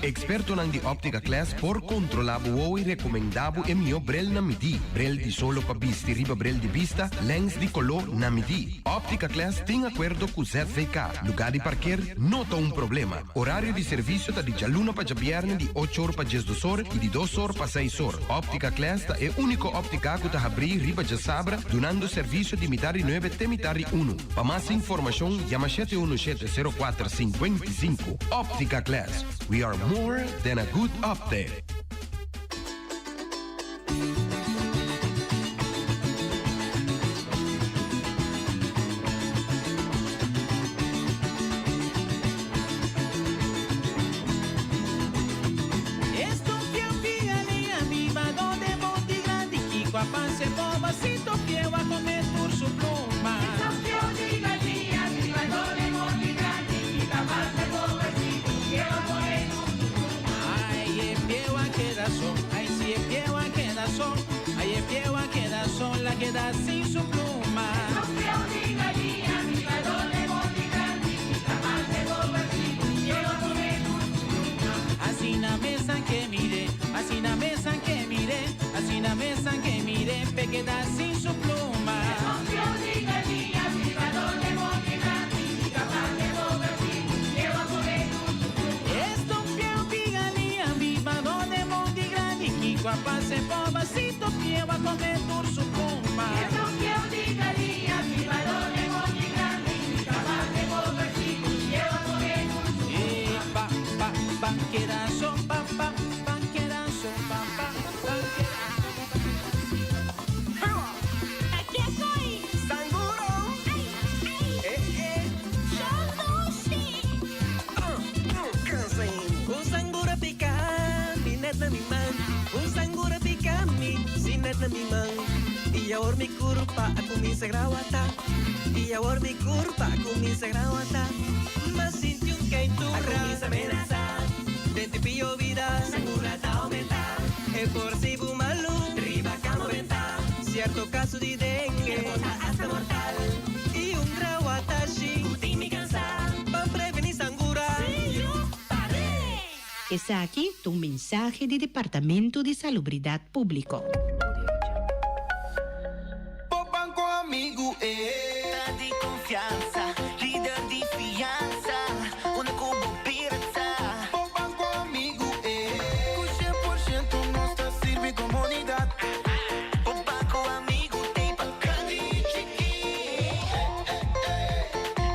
Experto nang di Optica Class por controlabo e recomendabo e mio brel na midi. Brel di solo pa bisti riba brel di vista, lens di color na midi. Optica Class tem acordo com ZVK. Lugar de parquear, nota um problema. Horário de serviço tá de jaluna pa jabierne de 8 horas pa 10 horas e de 2 horas pa 6 horas. Optica Class tá é único óptica que tá abrir riba de sabra, donando serviço de mitari 9 até mitari 1. Para mais informação, chama 717-0455. Optica Class. We are more than a good optic.
Queda sin su pluma. Así na mesa que mire, así na mesa que mire, así na mesa que mire, pe queda sin su pluma. Esto piel pigalia, viva donde monte grande, que guapa se pobacito, piel a comer por su pluma. Banquerazo, banquerazo,
Aquí estoy.
Sanguro. Un sanguro pica, mi net na mi man. Un sanguro pica mi, si net na mi man. Y ahora mi curpa, aku mi sagrawata. Y ahora mi curpa, aku mi sagrawata. Mas sinti un kaitura, aku mi amenaza. Dente pillo vida, sangura ta aumenta. E por si bumalu, riba camo venta. Cierto caso de dengue, hasta mortal. Y un rawatashi, uti mi cansa. Pa prevenir sangura.
Está aquí tu mensaje de Departamento de Salubridad Público.
Banco amigo de confianza, líder de fianza, una como pirata. Banco amigo con 100% nuestra sirve comunidad. Banco amigo tem pa grande e chiqui.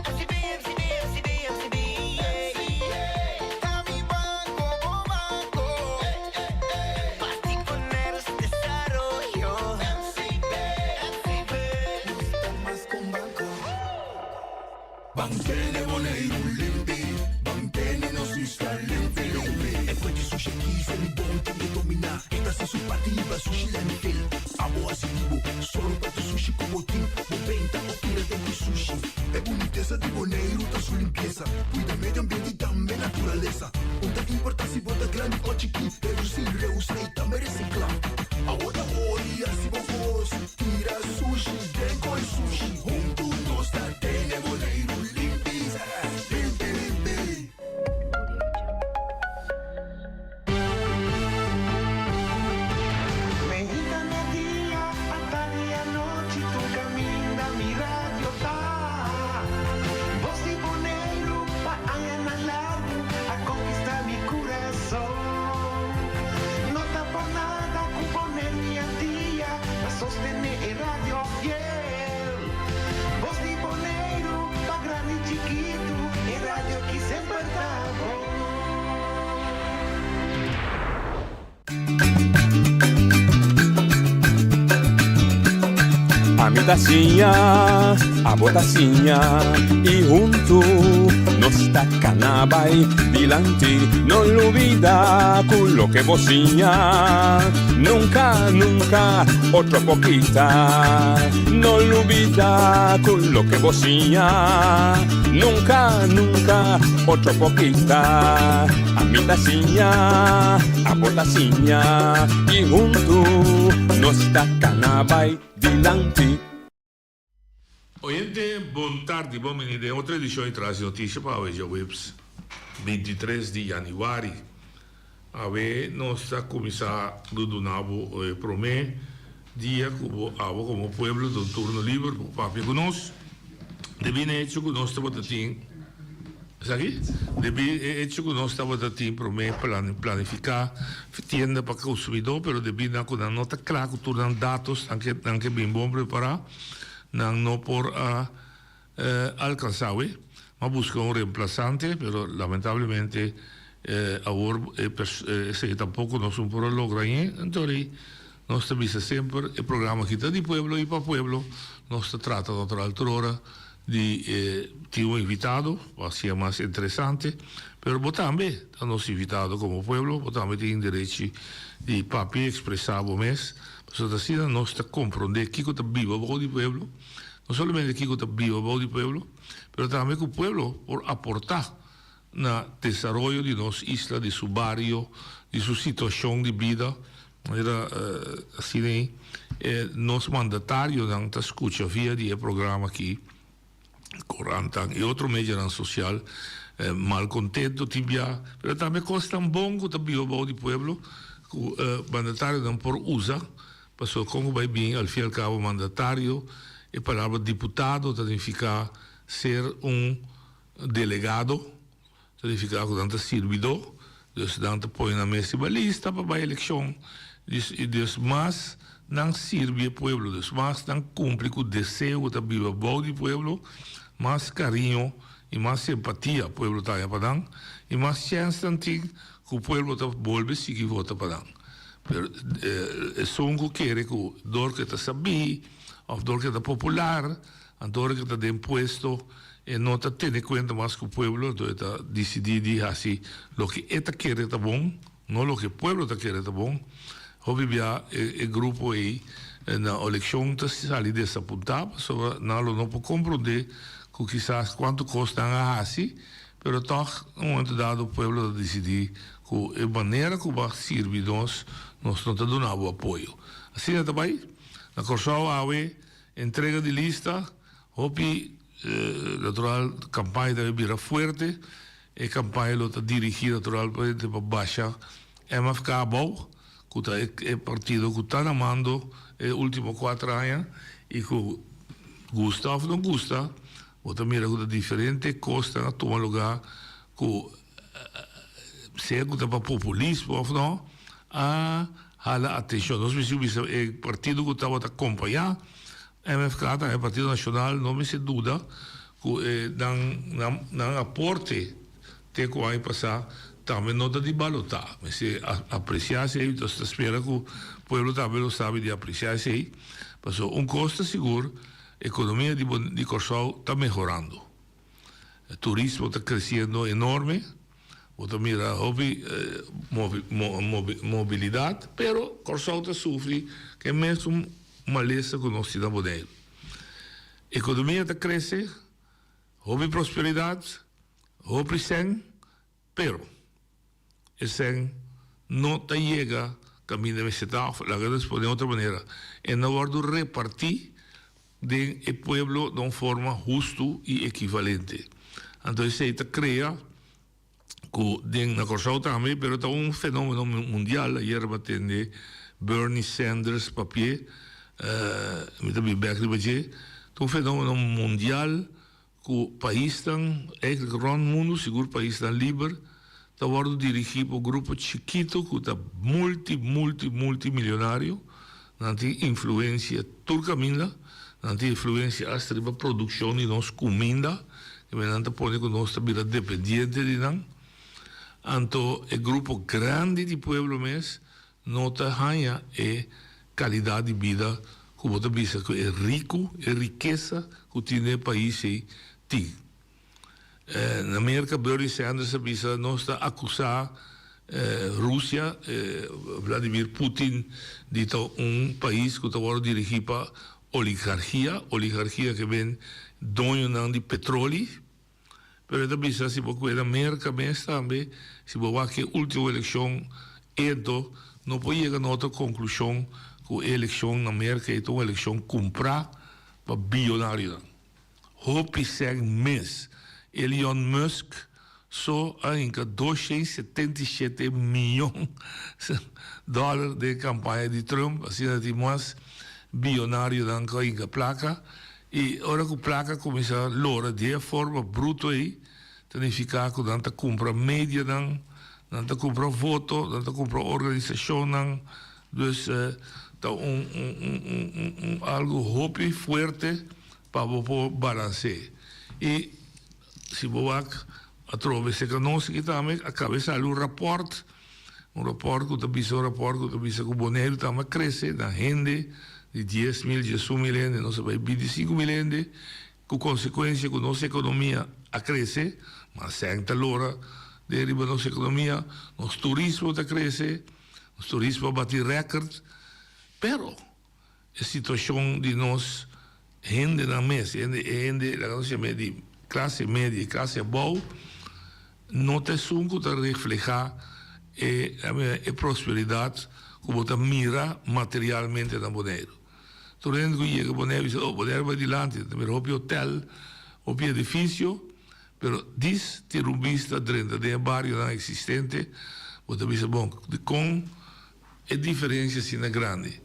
FCB, a mi banco, banco. Particular desarrollo.
Banchene Boneiro limpi, banchene no si sta limpi. E poi di sushi chi se li bonti di domina. Esta se su partiva sushi limpi. Amo asitivo, solo per tu sushi como team. Moventa o tira de sushi. É boniteza de Boneiro da sua limpeza. Cuida medio ambiente e também natureza. Onde que importa se bota grande ou chiqui. Reduzir, reusar e também reciclar. Agora olha se vos tira sushi, dengo e sushi. Junto nós tá tene Boneiro.
A mi tacinha, a botacinha e junto nos tacanabai dilante, non olvida quello che vocinha, nunca, nunca, otro poquita, non olvida quello che vocinha, nunca, nunca, otro poquita, a mi tacinha, a botacinha e junto nos tacanabai dilante.
Oyente, buon tardi, uomini de outra edição de Traz Notícia para hoje, Webs, 23 de januário ave nossa comissário do Nabo promete dia como pueblo do turno livre para papi conosco deve hecho que nós estamos tendo sabe deve hecho que nós estamos tendo promete planificar tienda para consumidor pero deve dar com a nota clara que tornam dados anche bem bom preparar não por alcançar mas busca reemplazante pero lamentablemente ahora se tampoco nos un pro logra entonces nos avisa sempre il programma Kita di Pueblo e para Pueblo nos trata de otra altura di tipo invitato sia mais interessante però también nos invitato come Pueblo también tem direito di papi expressavo mes per così nos comprende chi che vive a di Pueblo non solamente chi che vive a di Pueblo però también che Pueblo por aportar na desarrollo de nossa isla, de seu barrio, de sua situação de vida. Era assim, nosso mandatário não está escuta via de programa aqui, 40 e outro média social, mal contento, tibia, mas também costa um bom que também o bom de pueblo, que o mandatário não por usa, passou como vai bem, ao fim e ao cabo, mandatário, e a palavra deputado significa ser delegado, significa que tanto servidor, dus tanto põe na mesa uma lista para a eleição, dus mas não serve o pueblo, dus mas não cumpre com o desejo da viva bom do pueblo, mais carinho e mais simpatia o pueblo está para dar, e mais chance que o pueblo está volve seguir vota para dar. É só que quer que o dor que está sabia, ou dor que está popular, a dor que está de imposto, e não está tendo conta mais que o pueblo está decidido assim, o que está querendo está bom, não o que o pueblo está querendo está bom. Obviamente, o grupo aí na eleição está saindo dessa ponta, só não pode compreender que quizás quanto custa assim, mas toch no momento dado o pueblo decidir que a maneira que vai servir nós não está dando apoio. Assim é também, na Corsal Awe, entrega de lista, hopi natural campanha deve vir forte, e campanha está dirigida naturalmente para baixa, MFK bom, que é partido que está na mando os últimos 4 anos, e que gusta ou não gusta, outra mira que diferente, costa na tomar lugar, que se é para populismo ou não, a atenção. Nós precisamos o partido que estava a acompanhar, MFK é Partido Nacional, não me se dúvida, que não aporte que vai passar, também não de balotar, mas se apreciar-se, então se espera que o povo também lo sabe de apreciar-se, passou custo seguro, a economia de Corsal está melhorando, o turismo está crescendo enorme, outra mira, houve mobilidade, pero Corsal está sofre, que é mesmo maleza que nós cidadãos dele. A economia está crescendo, houve prosperidade, houve sem, pero esse não está chega caminho da meseta, la que responde de outra maneira, é na hora de repartir de o pueblo de uma forma justa e equivalente. Então isso aí cria que na Corsal também, pero está fenômeno mundial, ayer batende Bernie Sanders papier, me também Berkeley Baje, um fenômeno mundial que o país está, eigenlijk rond mundo, seguro o país está livre, está sendo dirigido por um grupo chiquito que está multimilionário, não tem influência turcamina, não tem influência hasta para a produção de nossa comida, que não está pode que nós estamos dependentes de não. Então, o grupo grande de pueblo mês não está ganhando qualidade de vida como você diz, que é rico, é riqueza que tem o país aí. Na América, Bernie Sanders não está a acusar Rússia, Vladimir Putin, de país que está dirigido para oligarquia que vem dono de petróleo, mas também se você na América também, se você que a última eleição não pode chegar a outra conclusão que a eleição na América é uma eleição comprar para bilionário. Hope sem mês, Elon Musk só ainda 277 milhões de dólares de campanha de Trump, assim de mais bilionário dan ainda placa, e agora que a placa começa a lora de forma bruta aí, significa que danta compra mídia, danta compra voto, danta compra organização, dus algo hope forte para poder balancear. E se você através de conosco que também acaba de sair um rapport que também que o Bonaire também cresce na renda de 10 mil, 18 mil, não sei, 25 mil, com consequência que nossa economia a crescer, mas sempre lora deriva nossa economia, nosso turismo a crescer, nosso turismo a bater recordes, pero a situação de nós rende na mesa, rende de classe média e classe boa, não tem sunco de reflejar a prosperidade como está mira materialmente na Bonaire. Tornando que chega a Bonaire e diz, Bonaire vai adiante, tem um hotel, um edifício, mas diz ter vista dentro de bairro não existente, você diz, bom, com a diferença assim é grande.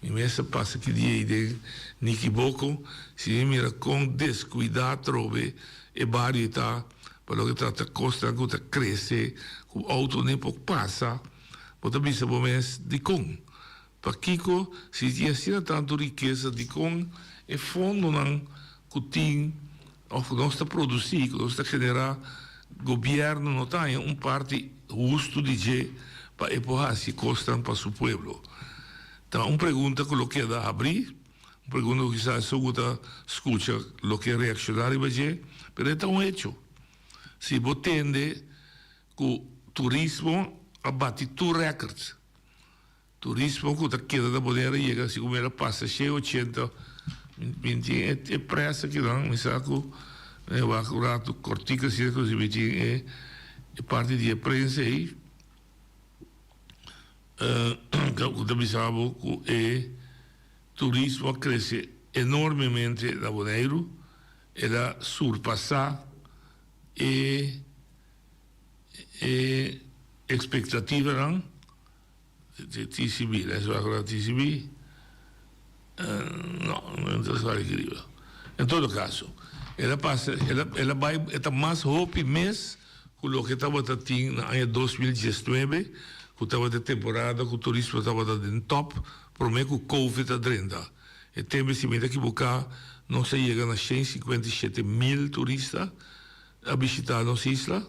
E mesmo passa que dia de Nikiboco, se mira com descuidado, trove, e bairro está, para que trata costa que cresce, o auto nem pouco passa, você diz, bom, mas de com. Para Kiko, se tinha tanto riqueza de com, é fundo não que tem, ou que nós está produzindo, que nós está generar, governo não tem parte justo de je para empurrar se costam para o povo. Então, uma pergunta que eu quero abrir, uma pergunta que quizás só escuta o que reaccionar e vai mas é um hecho. Se você entende que o turismo abate tu recordes, turismo que queda da Bonaire chega, se como ela passa cheio 80, 20 é pressa que não, me saco, vai curar tu cortica se é parte de prensa aí, que também sabe que o turismo cresce enormemente na Bonaire, ela surpassa e expectativa não TCB, adesso la TCB non so quale scrive. In todo caso, ela vai estar mais hope mês com o que estava tendo em 2019, que estava de temporada, que o turismo estava em top, por meio que o Covid está dentro. E tem se me equivocar, não se chega a 157 mil turistas a visitar nossa isla,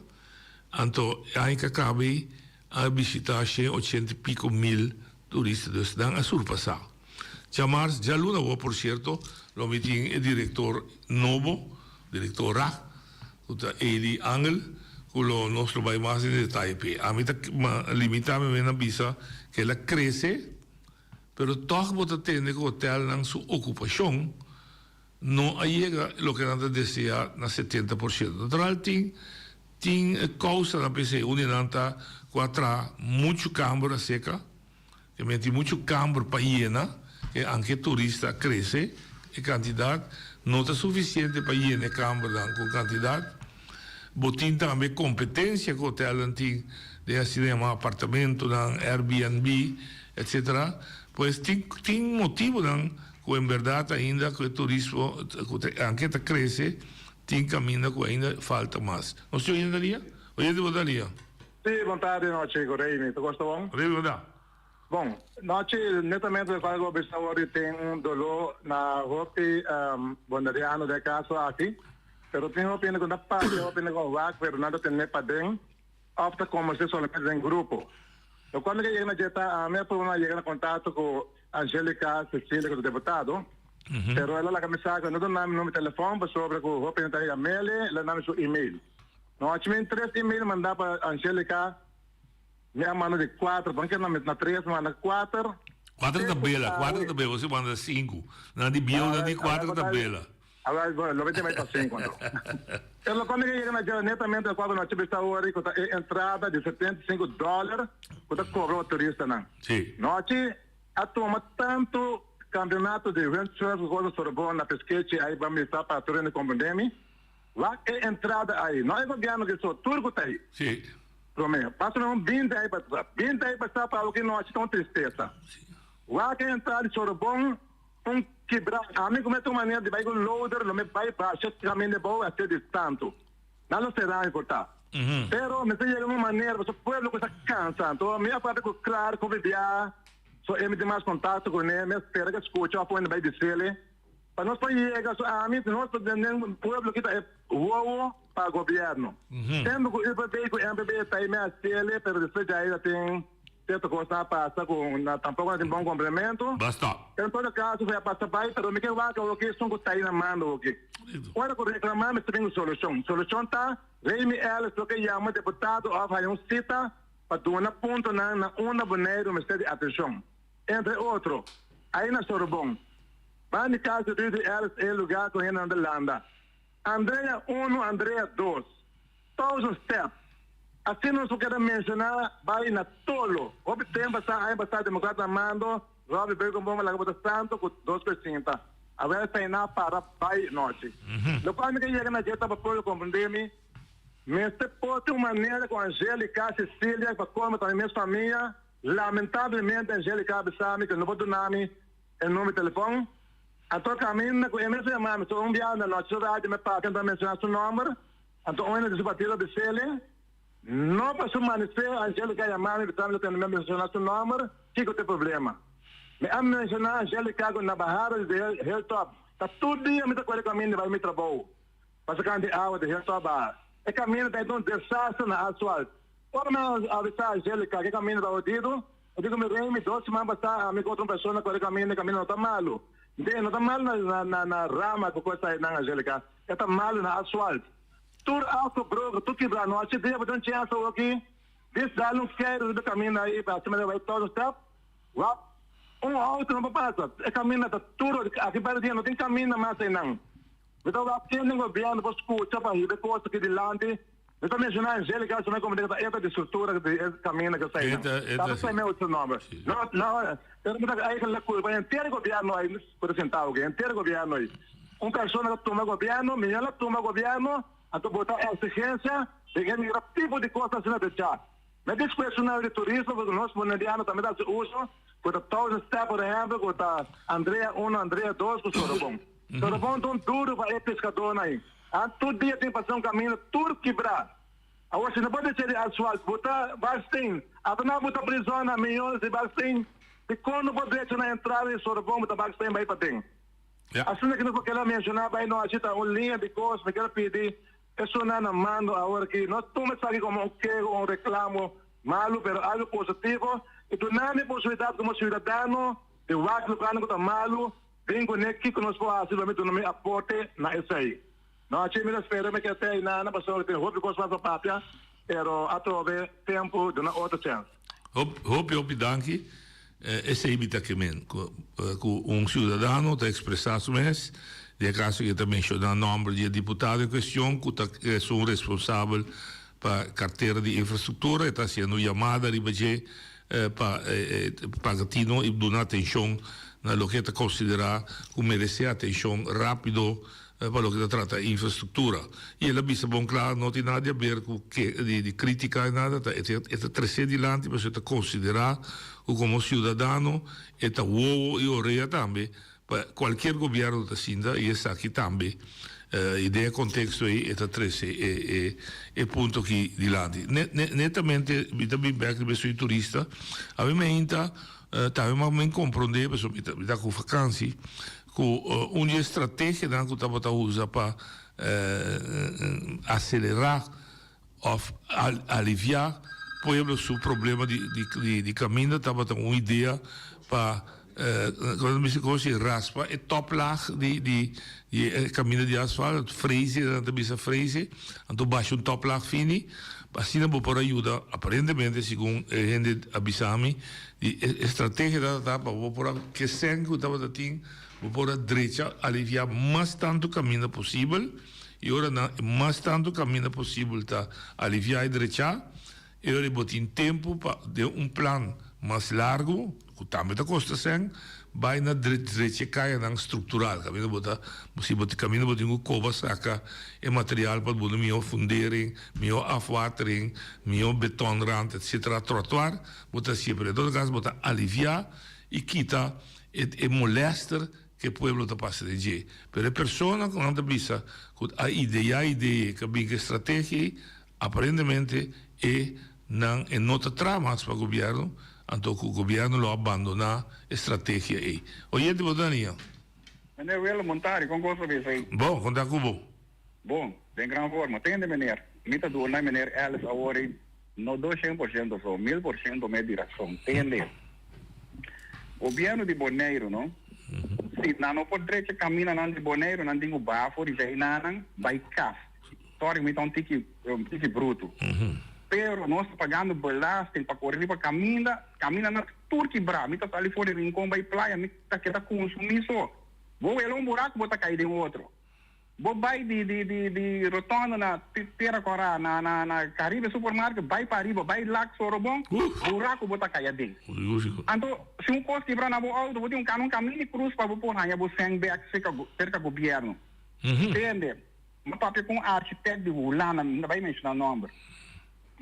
então ainda cabe a visitar 180 e pico mil turistas, dan a surpassar. Chamar, já Luna, por certo, lo meeting o diretor novo, diretora, Eli Angel, que o nosso vai mais em detalhe. A mim limitame na visa que ela cresce, pero toch moet atender que o hotel na sua ocupação não chega o que nada deseja na 70%. Natural tem causa na PC unidade quatra muito câmara seca, que mete muito câmara para hiena, que anche turista cresce, e quantidade não está suficiente para hiena câmara com quantidade. Botin também competência que o hotel tem de assim um apartamento, Airbnb, etc. Pois tem motivo que em verdade ainda que o turismo anche cresce, tem caminho que ainda falta mais. Não sei ainda ali? Hoje de botaria.
Sim, vontade noite, Goreini. Tu gosta bom?
Obrigado.
Bom, noite, netamente, eu falo que o tem dolor na roupa bonariano de casa aqui, pero tem roupa que não passa, roupa que não vai, pero nada tem nem para dentro, opta como se somente em grupo. Então, quando eu cheguei na dieta, a minha prima chega em contato com a Angélica Cecília, que é o deputado, pero ela lá me sabe, não dá número de telefone, sobre que o roupa não está em e-mail, ela dá seu e-mail. Nós tivemos 3 e-mails mandar para a Angélica, minha mano de 4, porque na 3, manda 4.
4 tabela, você manda 5. Na de bio, na de 4 tabela.
Agora, lo vete mais para 5, não. Então, quando eu cheguei na dieta, netamente, quando nós tivemos esta hora, com a entrada de $75, que cobrou o turista, não.
Sim.
Nós atuamos tanto campeonato de Venturas, coisa Sorbonne, na pesquete, aí vamos estar para a turma com pandemia. Lá é entrada aí. Não é governo que sou turco tá aí.
Sim.
Promete. Passa um 20 aí para trás. 20 aí para trás para o que nós estamos tristeza. Lá que é entrada de Sorobon, quebrar. A mim começa uma maneira de vai com loader, não me vai para achar que caminho de boa até de tanto. Não será importante. Pero me chega uma maneira, você pueblo que está cansado. Então, a minha parte é claro, conviviar, só eu me tenho mais contato com ele, me espera que escute, eu apoio vai dizer ele. Para nós chegar, a mim, nós podemos um pueblo que está uau para o governo. Temos que ir para o MPB, está aí, me assele, pero depois já ainda tem certa coisa passa com, tampouco não tem bom complemento.
Basta.
Em todo caso, vai passar para pero me quer lá que o que são que está aí na mão, o que. Ora, por reclamar, mas tem uma solução. Solução está, Reimi Ellis, o que chama deputado, vai cita para dar ponto na uma boneira, mas de atenção. Entre outros, aí na Sorobon, vai no caso de Ellis, é lugar com ele na Landa. Andrea 1, Andrea 2. Todos os steps. Assim não se quer mencionar, vai na tolo. Houve tempo, aí bastante democrata mando, Rob Bergamo, bomba lá, bota santo, com 2%. A ver, está na para, vai, noite. Depois, me chega na dieta para pôr compreender-me, mas se pode uma maneira com a Angélica, Cecília, para como também minha família, lamentavelmente, a Angélica Abissami, que não vou dar nome, o número de telefone, então caminho, com a minha semana, estou enviando na nossa cidade, me paga para mencionar seu número, então, onde eles bateram de Cecília, não para se manifestar, a Angélica chamar-me, para mencionar seu número, que tem problema. Mas a mencionar a Angélica na Barra de Hilltop, está todo dia me está caminho vai me trabalhar. Passa cá de água de Hilltop. É caminho está um desastre na asfalto. Quando eu avisar a Angélica que caminho está odiado, eu digo, me rei, 2 semanas passar, a mim com outra pessoa que caminho não está malo. Não está malo na rama que coisa na Angélica, está malo na asfalto. Tur auto bro, tu quebrar no acho dia para chance aqui. Diz dá um quero do caminho aí para cima vai todo step. Auto não passa. É caminho da tudo aqui para dia não tem caminho mais aí não. Então lá tem um governo para escutar para ir depois aqui de lante. Então mencionar Angélica também como essa de estrutura de caminho que sai. Tá sai meu outro nome. Não, eu me dá aí que a culpa inteiro governo aí apresentar alguém, inteiro governo aí. Pessoa que toma governo, melhor toma governo. Então, botar exigência de que tipo de coisa assim não deixar. Mas discrecionário de turismo, porque nós, monedianos, também dá uso, porque todos os steps, por exemplo, porque Andrea 1, Andrea 2, que Sorobon. Sorobon é duro para o pescador aí. Todo dia tem que passar um caminho, tudo quebrar. Agora, se não pode ser de asfalto, botar Barstin, até não botar prisão, milhões de Barstin, e quando pode na entrada de Sorobon, botar Barstin, vai para dentro. Assim que não quero mencionar, vai não agita uma linha de coisas, me quero pedir, isso não é mando agora que nós estamos aqui como um reclamo malo, pero algo positivo, e tu não é possibilidade como cidadano, de o plano que está malo, vem com ele que nós podemos fazer, não me aporte na isso aí. Não, a gente me espera que até aí na pessoa tem roupa coisa para a pátria, pero a trove tempo de uma outra chance.
Hope danke. Esse é o cidadão está expressado mais, de caso que também está o nome de deputado em questão, que são responsáveis para a carteira de infraestrutura, está sendo chamada para Gatino e dar atenção na lo que está considerado como merece atenção rápido para o que trata de infraestrutura. E ele avisa bom claro, não tem nada a ver com de crítica e nada, é trazer adiante para você considerar como cidadão, é o e oreia também, para qualquer governo da Sinda, e essa aqui também, ideia contexto aí, é trazer é ponto aqui de lado. Netamente, eu também sou turista, a mim ainda, também me compreender, porque eu estou com vacância, com uma estratégia que eu estava usando para acelerar ou aliviar por exemplo, o problema de caminho, estava uma ideia para quando me se raspa é top laag de caminho de asfalto, freeze, também se freeze, então baixa top laag fini, assim não vou por ajuda, aparentemente, segundo a gente avisame, de estratégia da para vou por que sangue estava assim, vou por a direita aliviar mais tanto caminho possível, e agora mais tanto caminho possível tá aliviar a direita. Eu botar tempo para de um plano mais largo, que também está custa sem, vai na direita caia nang estrutural, caminho bota, se bota caminho bota um coba saca é material para botar melhor fundering, melhor afwatering, melhor betonrand, etc. Trottoir, bota sempre, todo caso bota aliviar e quita é molester que o pueblo está passando de jeito. Pero a pessoa que não bisa, a ideia que a estratégia aparentemente não é nota tramas para o governo, então o governo lo abandona a estratégia aí. Oye, tipo Daniel.
Meneer Willem Montari, com gosto de ver.
Bom, conta com bom.
Bom, tem grande forma. Entende, meneer? Mita do na meneer Alice agora no 200% só, 1000% me direção. Entende? O governo de Bonaire, não? Se não pode direito caminhar não de Bonaire, não tem o bafo, e já não vai cá. Torre me um tique bruto. Pero nós pagando belasting para correr para caminha na Turquia bra, me tá ali fora de rincão vai praia, me tá que tá consumir só. Vou ele buraco, vou tá cair de outro. Vou vai de rotonda na terra cora na Caribe supermarket, vai para arriba, vai lá sorobon, buraco vou tá cair de. Então, se um costo quebrar na boa auto, vou ter um caminho cruz para vou na vou sem back cerca governo. Entende? Mas papo com arquiteto de Hulana, não vai mencionar nome.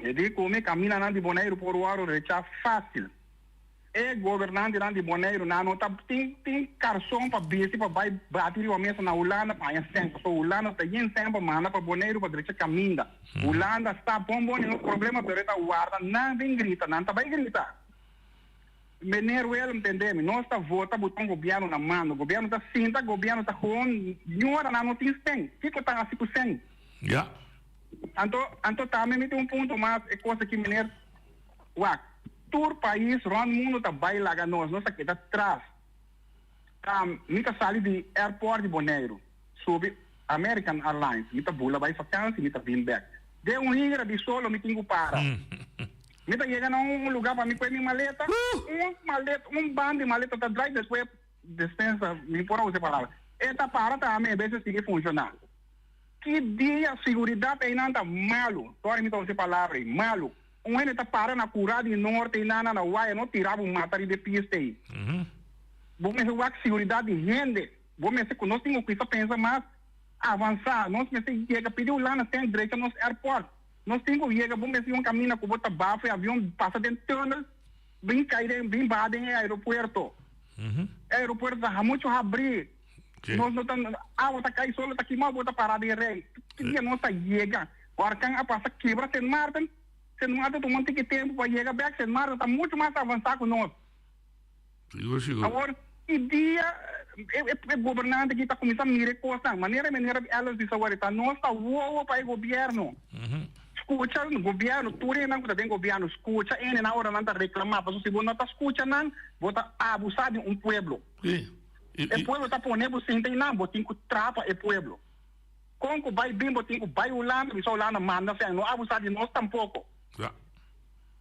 E digo como caminha na de Bonaire por o aro recha fácil. E governante na de Bonaire não tá tem carção para base para vai bater o mesa na Holanda para sempre. So Holanda tá em sempre manda para Bonaire para recha caminha. Holanda está bom no problema pero tá guarda não vem grita, não tá vai gritar. Meneer wel entendemos, nós tá vota botão governo na mão, o governo tá cinta, o governo tá com senhora não tem tem. Fica tá assim por sem.
Já.
Então também tem ponto mais é coisa que meneer todo país, o mundo tá bailaga nós aqui tá atrás. Mita sali de airport de Bonaire, sob American Airlines, mita bula vai vacancy, mita been back. De hora de solo me tenho para. Mita chega num lugar para me comer minha maleta, bando de maleta tá drive depois dispensa, me por usar palavra. Esta para também às vezes sigue funcionar. Que dia seguridade aí não tá malo, agora me usar palavra, malo. Ele tá para na curada de norte e na Uaia, não tirava matar de pista aí. Vamos ver a seguridade de gente. Vamos ver que nós temos que pensar mais avançar. Nós temos que chegar, pedir lá na direita no aeroporto. Nós temos que chegar, vamos ver se caminho com o bota bafo e avião passa dentro do túnel, bem cair, bem bada em aeroporto. Aeroporto tá muito abrir. Nós não estamos, tá cair solo, tá aqui, mas bota parada em rei. Que dia nós chega, agora quem passa quebra, sem Martin. Sen Marta tu tem que tempo para chegar back, Sen Marta está muito mais avançado que nós. Agora, que dia o governante que está começando a mirar coisas, maneira elas dizem agora, está nós está voando para o governo. Escuta o governo, tudo não está dentro do governo, escuta, ele na hora não está reclamando, mas se você não está escutando, não, você está abusando de pueblo. O pueblo está ponendo sem ter nada, você tem que trapa o pueblo. Como vai bem, você tem que vai Holanda, mas Holanda manda, não abusar de nós tampouco.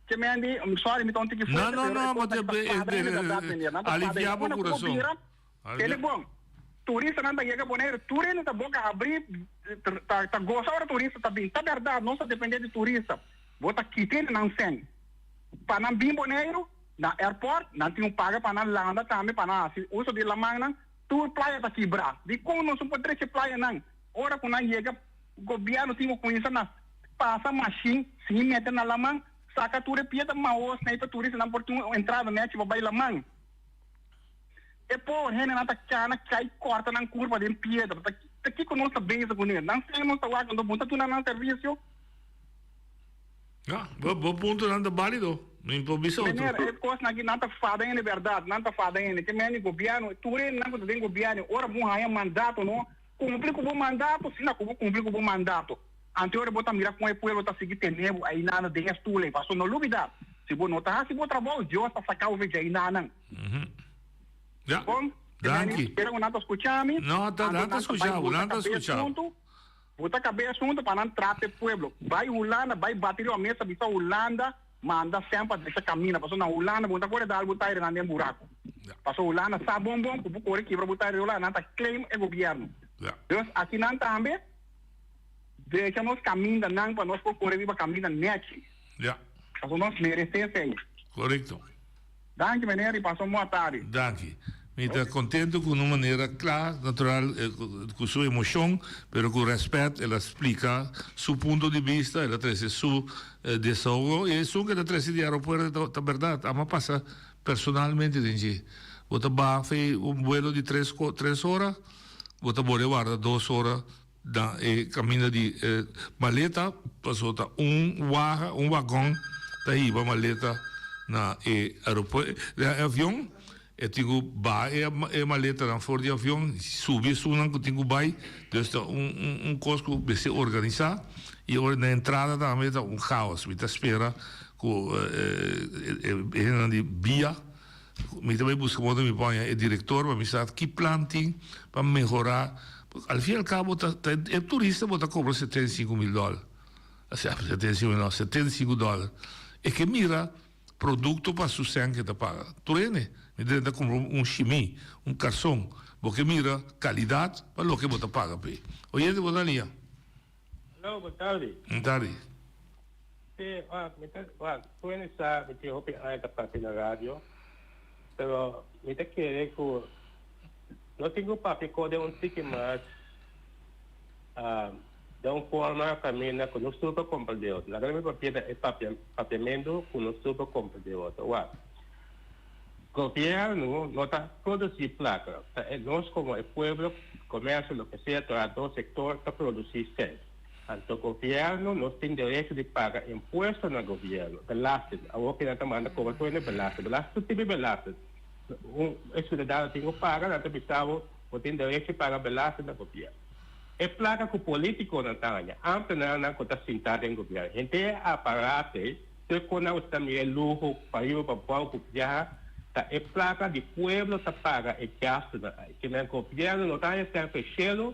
Que me andi, sorry, me tonte que foi.
Não, mas aliviar o coração.
Ele é bom. Turista não chega a Bonaire, turista não tá boca abrir, tá gosta hora turista tá bem. Tá verdade, não só depender de turista. Bota quitando não sem. Para não vir Bonaire, na airport, não tem paga para não landa também para não uso de lamang não. Tu praia tá quebrar. De como não se pode ter praia não. Ora quando chega, o governo tem que conhecer na passa machine, se mete na lamang, saca tudo piada maos, na ita turista não pode entrada net vai lamang. E por rene na tacana cai corta na curva de piada, tá aqui com nossa base com ele. Não sei nossa lá quando monta tu na serviço.
Bom ponto não é válido. Não improvisa outro.
É coisa na que não tá fada ainda verdade, não tá fada ainda. Que meni governo, turista não tem governo, ora bom aí mandato não. Cumprir com o bom mandato, se não cumprir com o bom mandato. Anterior bota mirar com o pueblo tá seguir tempo aí nada de estule, passou no dúvida. Se você não tá, se você trabalha, Deus tá sacar o vídeo aí nada.
Já.
Bom,
Danke.
Espero que não tá escutando.
Não tá escutando, não tá escutando.
Bota cabeça assunto para não tratar o pueblo. Vai Holanda, vai bater a mesa, bisa Holanda, manda sempre deixa caminho, passou na Holanda, bota agora dar botar ele na dentro buraco. Passou Holanda, sabe bom, o corre que para botar ele lá, não tá claim é governo. Então, aqui não também deixamos caminho da não para nós correr para caminho da net.
Já.
Então nós merecemos aí.
Correto.
Danke, meneer, e passou boa tarde.
Danke. Me está contento con una manera clara, natural, con su emoción, pero con respeto, él explica su punto de vista, él trae su desahogo, y eso que él trae de aeropuerto, la verdad, a mí pasa personalmente, dice, vos vas a hacer un vuelo de 3 horas, vos te vas a guardar 2 horas, camina de maleta, pasó un vagón, está ahí, va maleta, na aeropuerto, avião, eu tenho maleta na fora de avião, subi sunang que tenho bai, então costo que se organizar e na entrada também tá caos, me tá espera com de via, me também busca modo me põe diretor para me saber que planting para melhorar, al fim e al cabo é turista bota cobra $75,000, assim, $75, é que mira produto para su sangue que te paga. Tu rene, me deve comprar chimí, garçom, porque mira qualidade para o que você paga. Oye, de boa linha.
Hello, boa tarde.
Boa tarde.
Tu ainda sabe que eu ainda papi na rádio, pero me te querer que não tenho papi que de tique mais de uma forma caminha com o super comprador. Na grande propriedade é papiamento com o super comprador. Governo não está produzindo placa. Nós como é povo, comércio, o que seja, todo o setor está produzindo sempre. Então o governo nós tem direito de pagar imposto no governo, belasting. A outra não está mandando cobertura belasting. Belasting tipo belasting. Cidadão tem que pagar, não tem direito de pagar belasting no governo. É placa que o político não está ganhando. Antes não está sentado em governo. Gente é aparato, se quando está meio luxo, para ir para o povo, é placa de povo está paga e gasto. Que no governo não está sempre cheio,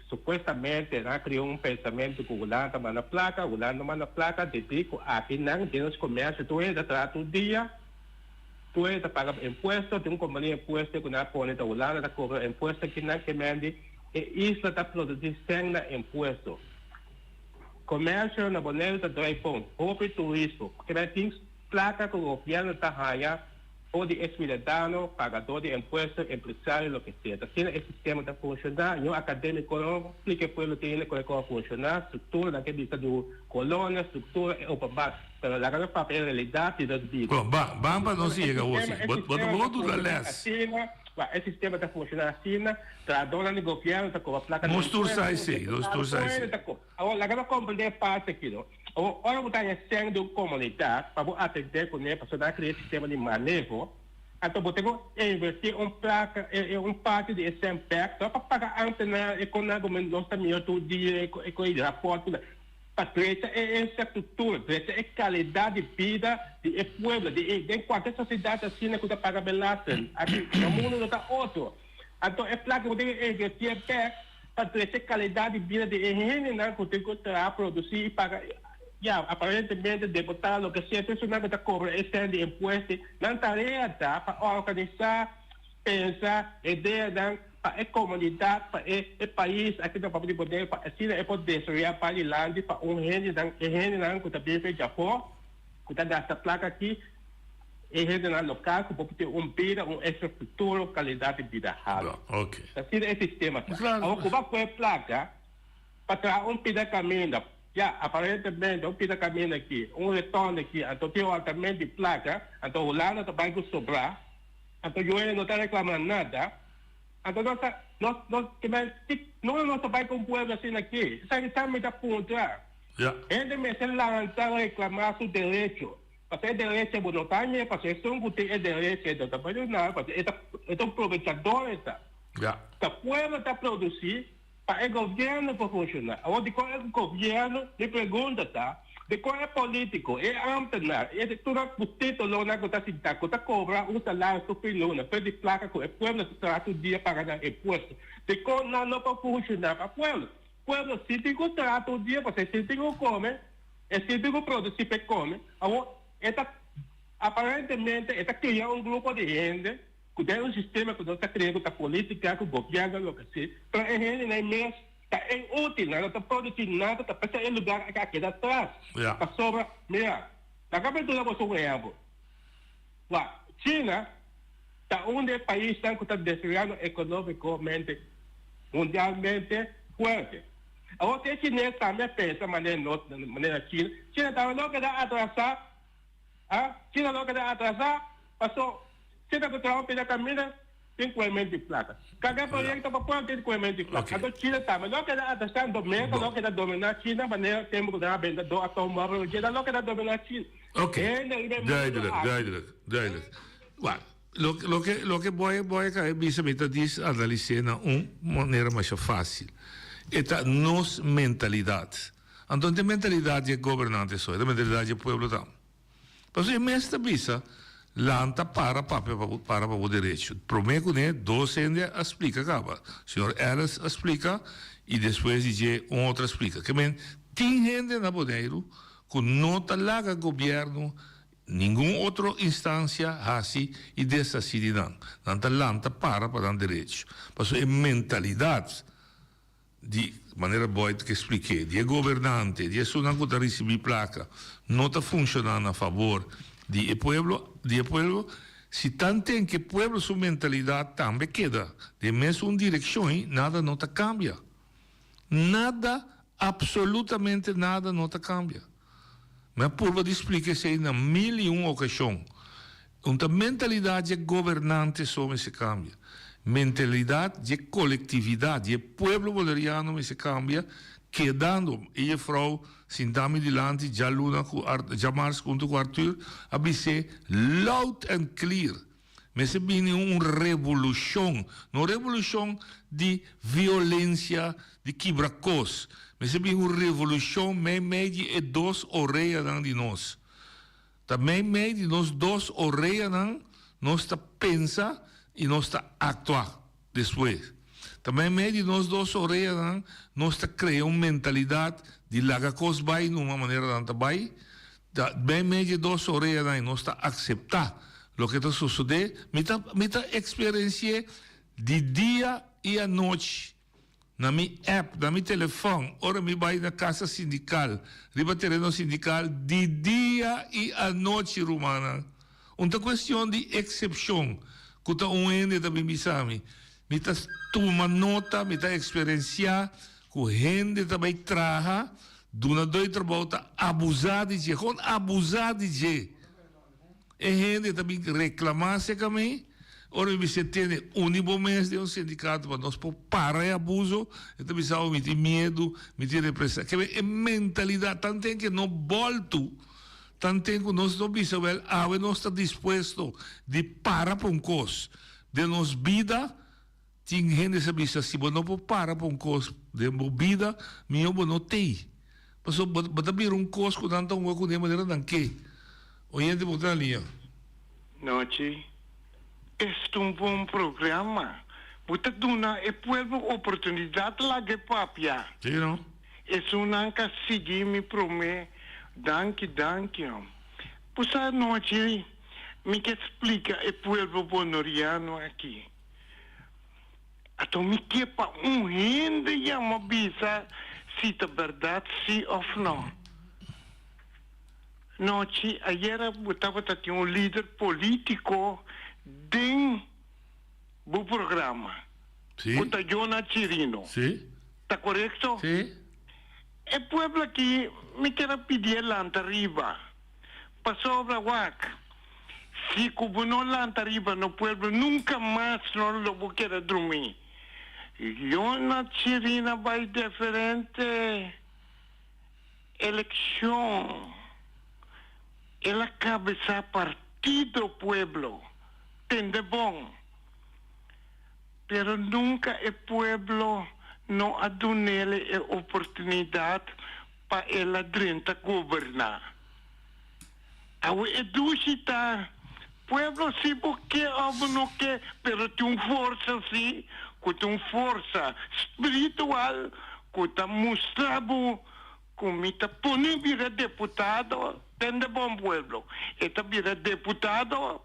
supostamente criou pensamento que o governo está mandando placa, o governo manda placa, de tipo, aqui não tem os comércios, tu ainda trata o dia, tu ainda paga imposto, tem companhia imposto que não põe, o governo está cobrando imposto que não queimando. E isso está produzindo sem imposto. Comércio na bonita do iPhone, houve turismo, porque tem placa que o governo está ganhando, ou de ex-cidadão, pagador de imposto, empresário, o que seja. Assim, esse sistema está funcionando, o acadêmico não explica para ele que como funcionar, estrutura daquele lista do colônia, estrutura é o babá. Mas a grande papel é a realidade das vidas.
Vamos para nós chegar hoje. Bota o leste.
Esse sistema está funcionando assim, a dona do governo está com a placa...
Mostra isso.
Agora, a grande companhia parte aqui, ora você está sendo uma comunidade para atender com ele, para criar sistema de manejo, então você tem que investir placa, parte de esse impacto, só para pagar a antena econômica, nós também todo dia, com o rapporto, para trazer essa estrutura, trazer a qualidade de vida de povo, de qualquer sociedade assim, que você paga belastante, aqui no mundo não está outro. Então, é claro que você tem que investir para trazer a qualidade de vida de gente, que você tem que produzir e pagar. Aparentemente, deputado, que se a pessoa que está cobrando esse de imposto, não tarefa para organizar, pensar, ideia para a comunidade, para o país, aqui no país poder, para assim é poder destruir para o land, para gente que está bem feito que está gastando placa aqui, e gente local que pode ter vida, uma infraestrutura, qualidade de vida rápida. Assim é o sistema. Agora, como vai a placa para trazer vida caminho, aparentemente, vida caminho aqui, retorno aqui, então tem altamente de placa, então o lado vai sobrar, então eu não está reclamando nada. Então, nós não vai com o povo assim aqui. Isso é muito ponto. Ele me se lançar a reclamar seu direito. Porque o direito é voluntário, porque se não tem direito, não pode nada, porque é um aproveitador. O povo está produzindo para o governo para funcionar. Agora, de qual é o governo, me pergunta, de qual é político, é ampenar, é de tudo o título que está sentado, que está cobrando salário superior, pede placa que o povo está todo dia pagando imposto. De qual não pode funcionar para o povo. O povo se tem que tratar todo dia, porque se tem que comer, se tem que produzir para comer. Agora, aparentemente, está criando grupo de gente, que tem um sistema que não está criando a política, que o governo, o que seja, para a gente não é mesmo. É útil, não está produzindo nada, está pensando em lugar aqui atrás. Está sobra, mira, a cabeça do negócio é China, está un país que está desarrollando económicamente, mundialmente fuerte. Ahora, si China también piensa de manera China, China también no queda atrasada, China no queda atrasada, pasó, China que trabaja en la camina, tiene 40 plata. Cada proyecto para poder tiene 40 plata. Entonces, China también no queda atrasada, Dominica no queda dominar China, de manera que hemos de vender 2 automóviles, China no queda dominar China.
Ok, duidelijk. Well, lo que voy a visita diz analisar na maneira mais fácil. Esta nos mentalidade. Então, a mentalidade é governante só, a mentalidade é pueblo tam. Mas é mestra bisa, lanta para o direito. Primeiro, né, docente explica, acaba. O senhor Ellis explica e depois diz outra explica. Que tem gente na Boneiro que não está lá o governo, nenhuma outra instância assim e dessa cidadã. Não está lanta para dar direito. Mas é mentalidade de maneira boa que expliquei, de governante, de uma que receber placa, não está funcionando a favor do povo, se tanto tem que o povo sua mentalidade também queda, de mesma direção, nada não está cambia. Nada, absolutamente nada não está cambia. Mas por de explicar isso em 1001 ocasiões. Uma mentalidade governante só se cambia. Mentalidade de coletividade, de povo bolivariano se cambia, quedando e vrouw sintami dilante já luna já mars junto com Arthur, a ser loud and clear. Mas se viene revolução, não revolução de violência, de quebra-cos, mas se viene revolução meio de 2 orelhas de nós. Também meio de nós 2 orelhas nós está pensa e nós está actuar depois. Também meio de nós 2 orelhas nós está criando uma mentalidade de largar coisas vai numa maneira de vai. Bem meio de 2 orelhas nós está aceitar o que está sucedendo. Me está experienciando de dia e à noite. Na minha app, na meu telefone, ora me vai na casa sindical, riba terreno sindical, de dia e à noite, Romana. Uma questão de exceção, que está ende da Bimisami. Me está tomando nota, me está experienciando, que gente também traga, duna dois trabalhos, abusar de gente, com abusar de gente. E gente também reclamar-se comigo. Ora, você tem único mês de sindicato para nós parar o abuso, então você tem medo, me tem repressão. Que é mentalidade, tanto que não volto, tanto que nós não precisamos, nós estamos dispostos de parar para coisa. De nossa vida, tem gente que diz assim, não pode parar para coisa, de vida, meu não tem. Mas pode abrir coisa que não está de maneira não que. Oyente, botar ali.
Noite. Este bom programa. Você dá a pueblo oportunidade lá de papia.
Sim, não?
É uma que seguir me promete. Danke. Pois a noite me que explica o pueblo bonoriano aqui. Então me quepa gente e uma bisa se é verdade, sim ou não. Noite, ayer eu estava tendo líder político dentro do programa.
Sim.
O Jonas Chirino.
Sim.
Está correto?
Sim.
E pueblo aqui me quer pedir lanta arriba. Passou para WAC. Se como não lanta arriba no pueblo, nunca mais não lo vou querer dormir. Jonas Chirino vai diferente. Eleição. Ela cabeça partido pueblo. Tende bom. Pero nunca o pueblo não a donele a oportunidade para ela drenta governar. Awe edusita, pueblo si porque abo não quer, pero tem força sim, com força espiritual, que está mostrando como está pone vira deputado, tende bom pueblo. Está vira deputado,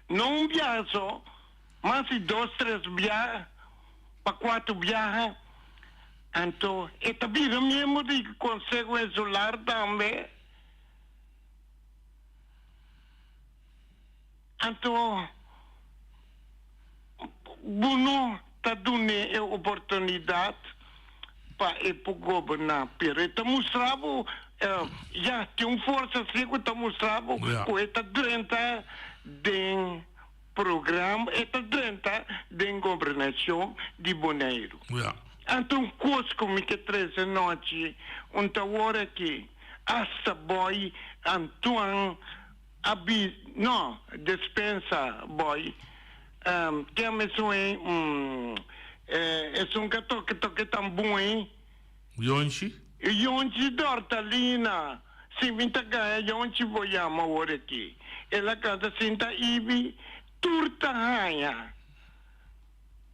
não viajo, mas 2, 3 viajes, para 4 viajes. Então, esta vira mesmo de Conselho Insular também. Então, Buno ta dune e oportunidade para governar. Pero está mostrado, já tem força seco, está mostrado, que está dentro do programa, está dentro da governação de Bonaire. Então, coisa como que 13 noite, hora aqui, hasta boy, Antoine, não, dispensa boy, que é mesmo é que tão bom, hein?
Yonchi
Dortalina, se vinta ganha, Yonchi vou chamar hora aqui. Ela canta sinta ibi, turta hanha.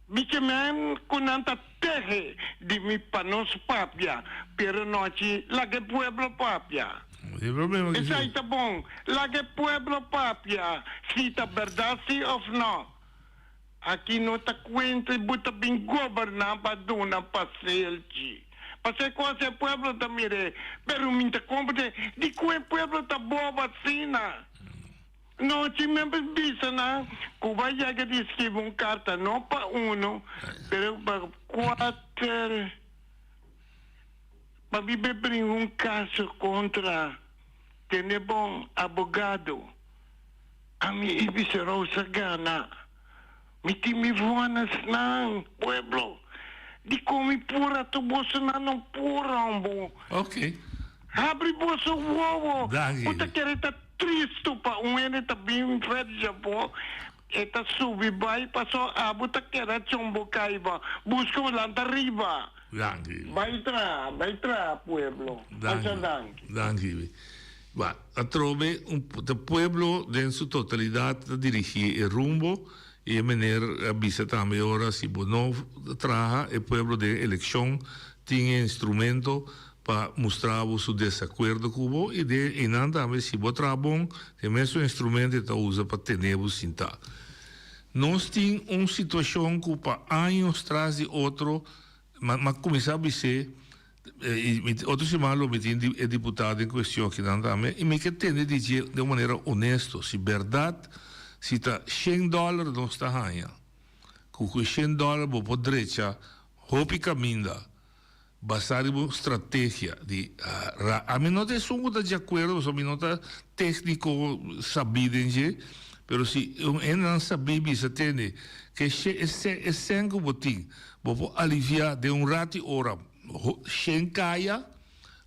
Biche men kunanta terre de mi panos papia, pero noche la que pueblo papia. Isso aí tá bom. La que pueblo papia, se tá verdade sim ou não. Aqui não tá conta, buta bem governar para dona passeio. Passei quase o pueblo tá mire, pero minta compra de que pueblo tá boa vacina. Não, se mesmo bisa na Cuba já que escreve carta não para pero para 4 para abrir caso contra tem bom advogado a mim ibisa rosa gana me timi voanas na pueblo de como pura tu bolsa não pura
ok
abre bolsa uovo puta quereta triste para ele tá bem velho já pô eta subi vai passou a buta quera chombo caiba busca lá arriba vai tra pueblo
danke va a trove o pueblo em sua totalidade dirigir o rumbo e maneira avisa também ora se não traga o pueblo de eleição tinha instrumento para mostrar o seu desacordo com o e de nada a se botar bom tem mesmo instrumento que usa para ter o sinta nós temos uma situação que para anos traz de outro mas começar a ser outro semana me tem é deputado em questão que nada a e me que tem de dizer de maneira honesta se verdade se está $100 não está ganha com $100 vou direita hopi caminda basar uma estratégia de a mim não tem som de acordo a mim não está técnico sabido pero se eu não sabia se tem que esse sangue botim vou aliviar de rato hora sem caia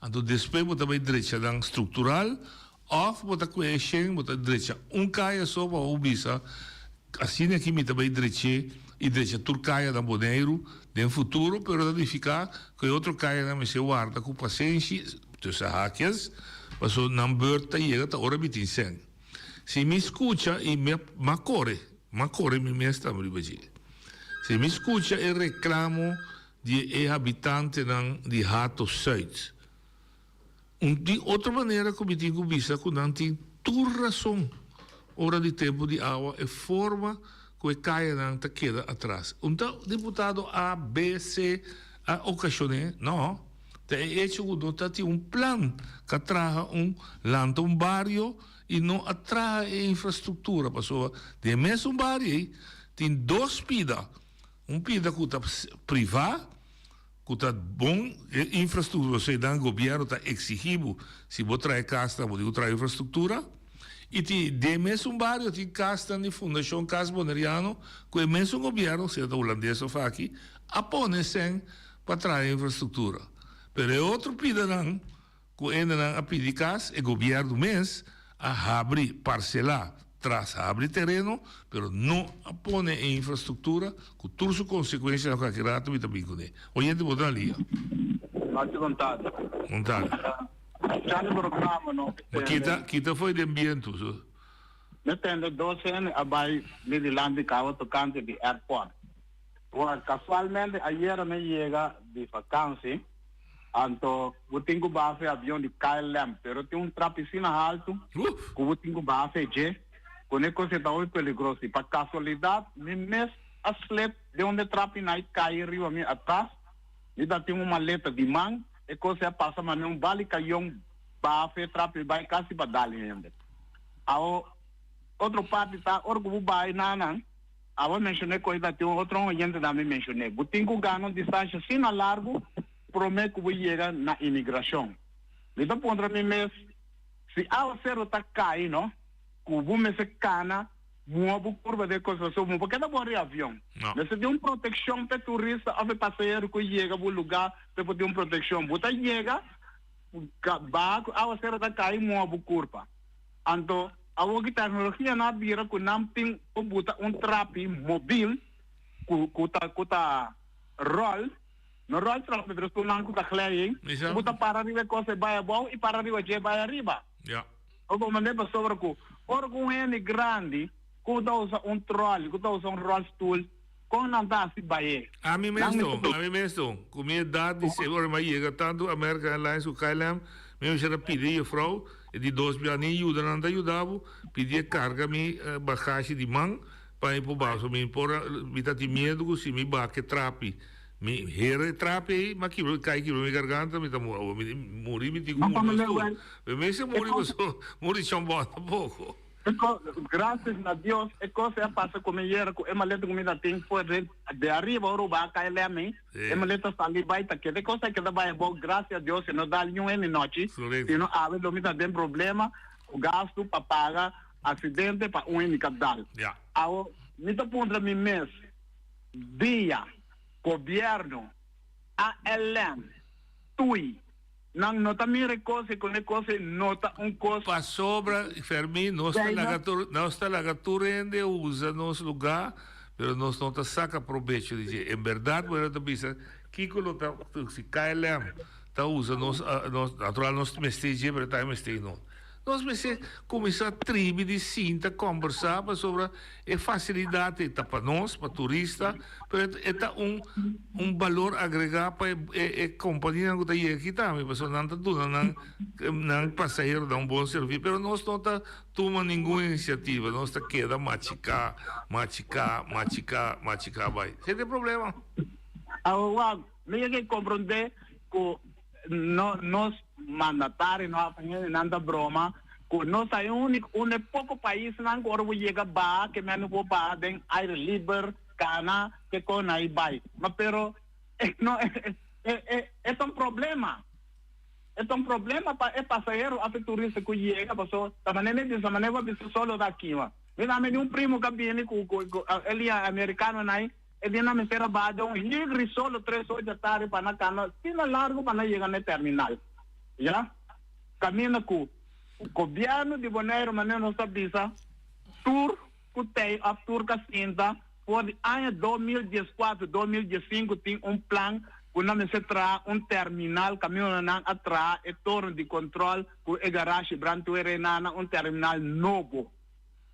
então depois vou também direita dan estrutural of vou tá com sem vou tá direita caia só para o bisa assim aqui me também direita e direita turcaia da Bonaire no futuro, pero danificar que outro caia na mesa guarda com paciência, tussen haakjes, mas o nambeurta chega a hora bitin sen. Se me escuta e me macore me está me dizer. Se me escuta e reclamo de habitante de Hato Zuid. De outra maneira que me digo visa que não tem toda razão. Hora de tempo de água é forma que caia não te queda atrás. Então, deputado A, B, C, a ocasione, não. Tem hecho que não plan que traga lanta barrio e não atraga a infraestrutura. Passou de mesmo barrio, tem 2 pidas. Pida que está privado, que está bom, infraestrutura, se dá governo está exigido, se vou trazer casa, vou trazer infraestrutura. E de mesmo barrio tem casa de Fundação Cas Boneriano, que o mesmo governo, seja holandês ou aqui, apone-se para trazer infraestrutura. Pero é outro pedido que ainda a pedir casa, o governo mês, a abrir, parcelar, traz abrir terreno, pero não apone em infraestrutura, com todas as consequências da carreira e também com ele. Hoje de botar ali.
Vontade. Já no programa, não.
Kita foi de ambiente.
Não tem 12 anos, abai Midland de Cabo tocante de airport. Casualmente, ayer me llega de vacância, então, eu tenho base avião de KLM, pero tem trapicina alto, que eu tenho base de, com a coisa está muito peligrosa. E para casualidade, me mês a slip de onde trapina cai arriba atrás, e dá tem uma maleta de mão, e coisa passa, mas não vale caião, base, trapi, vai quase para dar ainda. A outra parte está, orgulho vai, não,
Agora mencionei coisa, tem outro oyente também mencionei. O tenho ganho distância assim a largo, prometo que vou chegar na imigração. Então, contra mim mesmo, se a ser tá cai, não? Que vou me se cana, muovo curva de construção, porque não pode avião. Mas se tem uma proteção para turista, a passageiro que chega ao lugar, para ter uma proteção. Você chega, a ser tá cai, muovo curva. Então, a tecnologia na vira que não tem um trape móvel que tá roll no roll trape pero que não tá clay que para arriba coisa vai bom e para arriba já vai arriba o como mandei para sobre que orgo é grande que usa um troll que usa um roll stool com não dá se vai
a mim mesmo com minha idade de ser mas chega tanto American Airlines o KLM mesmo já pedi a frau de 2 anos não ajudava pedia carga mi bagagem de mão para ir para baixo me impor me tá de medo que se me baque trape me here trape mas que cai que me garganta me tá morri me digo me se morri chambota pouco
graças a Deus é coisa passa como era com maleta comida tem foi de arriba o ba cai lá me maleta sali vai tá que de coisa que vai bom graças a Deus não dá nenhum em noite se não há domina tem problema o gasto para pagar acidente para única dal ao me tá pondo mim mês dia governo ALM TUI não nota mire coisa com coisa nota coisa
para sobra Fermi nossa lagatura ainda usa nosso lugar pero nós não tá saca proveito dizer em verdade era da bisa que tá se KLM tá usa nós natural nós mesteje para tá mesteje não nós precisamos começar a tribo de cinta conversar sobre a facilidade para nós, para turista, é um valor agregado para a companhia que está aqui também, porque não está tudo, não passageiro dá um bom serviço, mas nós não está tomando nenhuma iniciativa, nós está queda machicar, vai. Você tem problema?
Me que compreender que nós mandatários não anda broma que nós é único pouco país não agora vou chegar ba que me não vou ba den air liber cana que com aí vai mas pero não é um problema para passageiro a turista que chega passou também dessa maneira vai solo daqui ó me um primo que vem ele é americano aí ele não me será badão ligre solo 3 horas da tarde para na cana se não largo para chegar no terminal já caminha com o governo de Bonaire maneira não sabe tour que tem a tour casinda por ano 2014 2015 tem plano que não se trata terminal caminho não atrás e torno de controle com a garagem brantuere nana terminal novo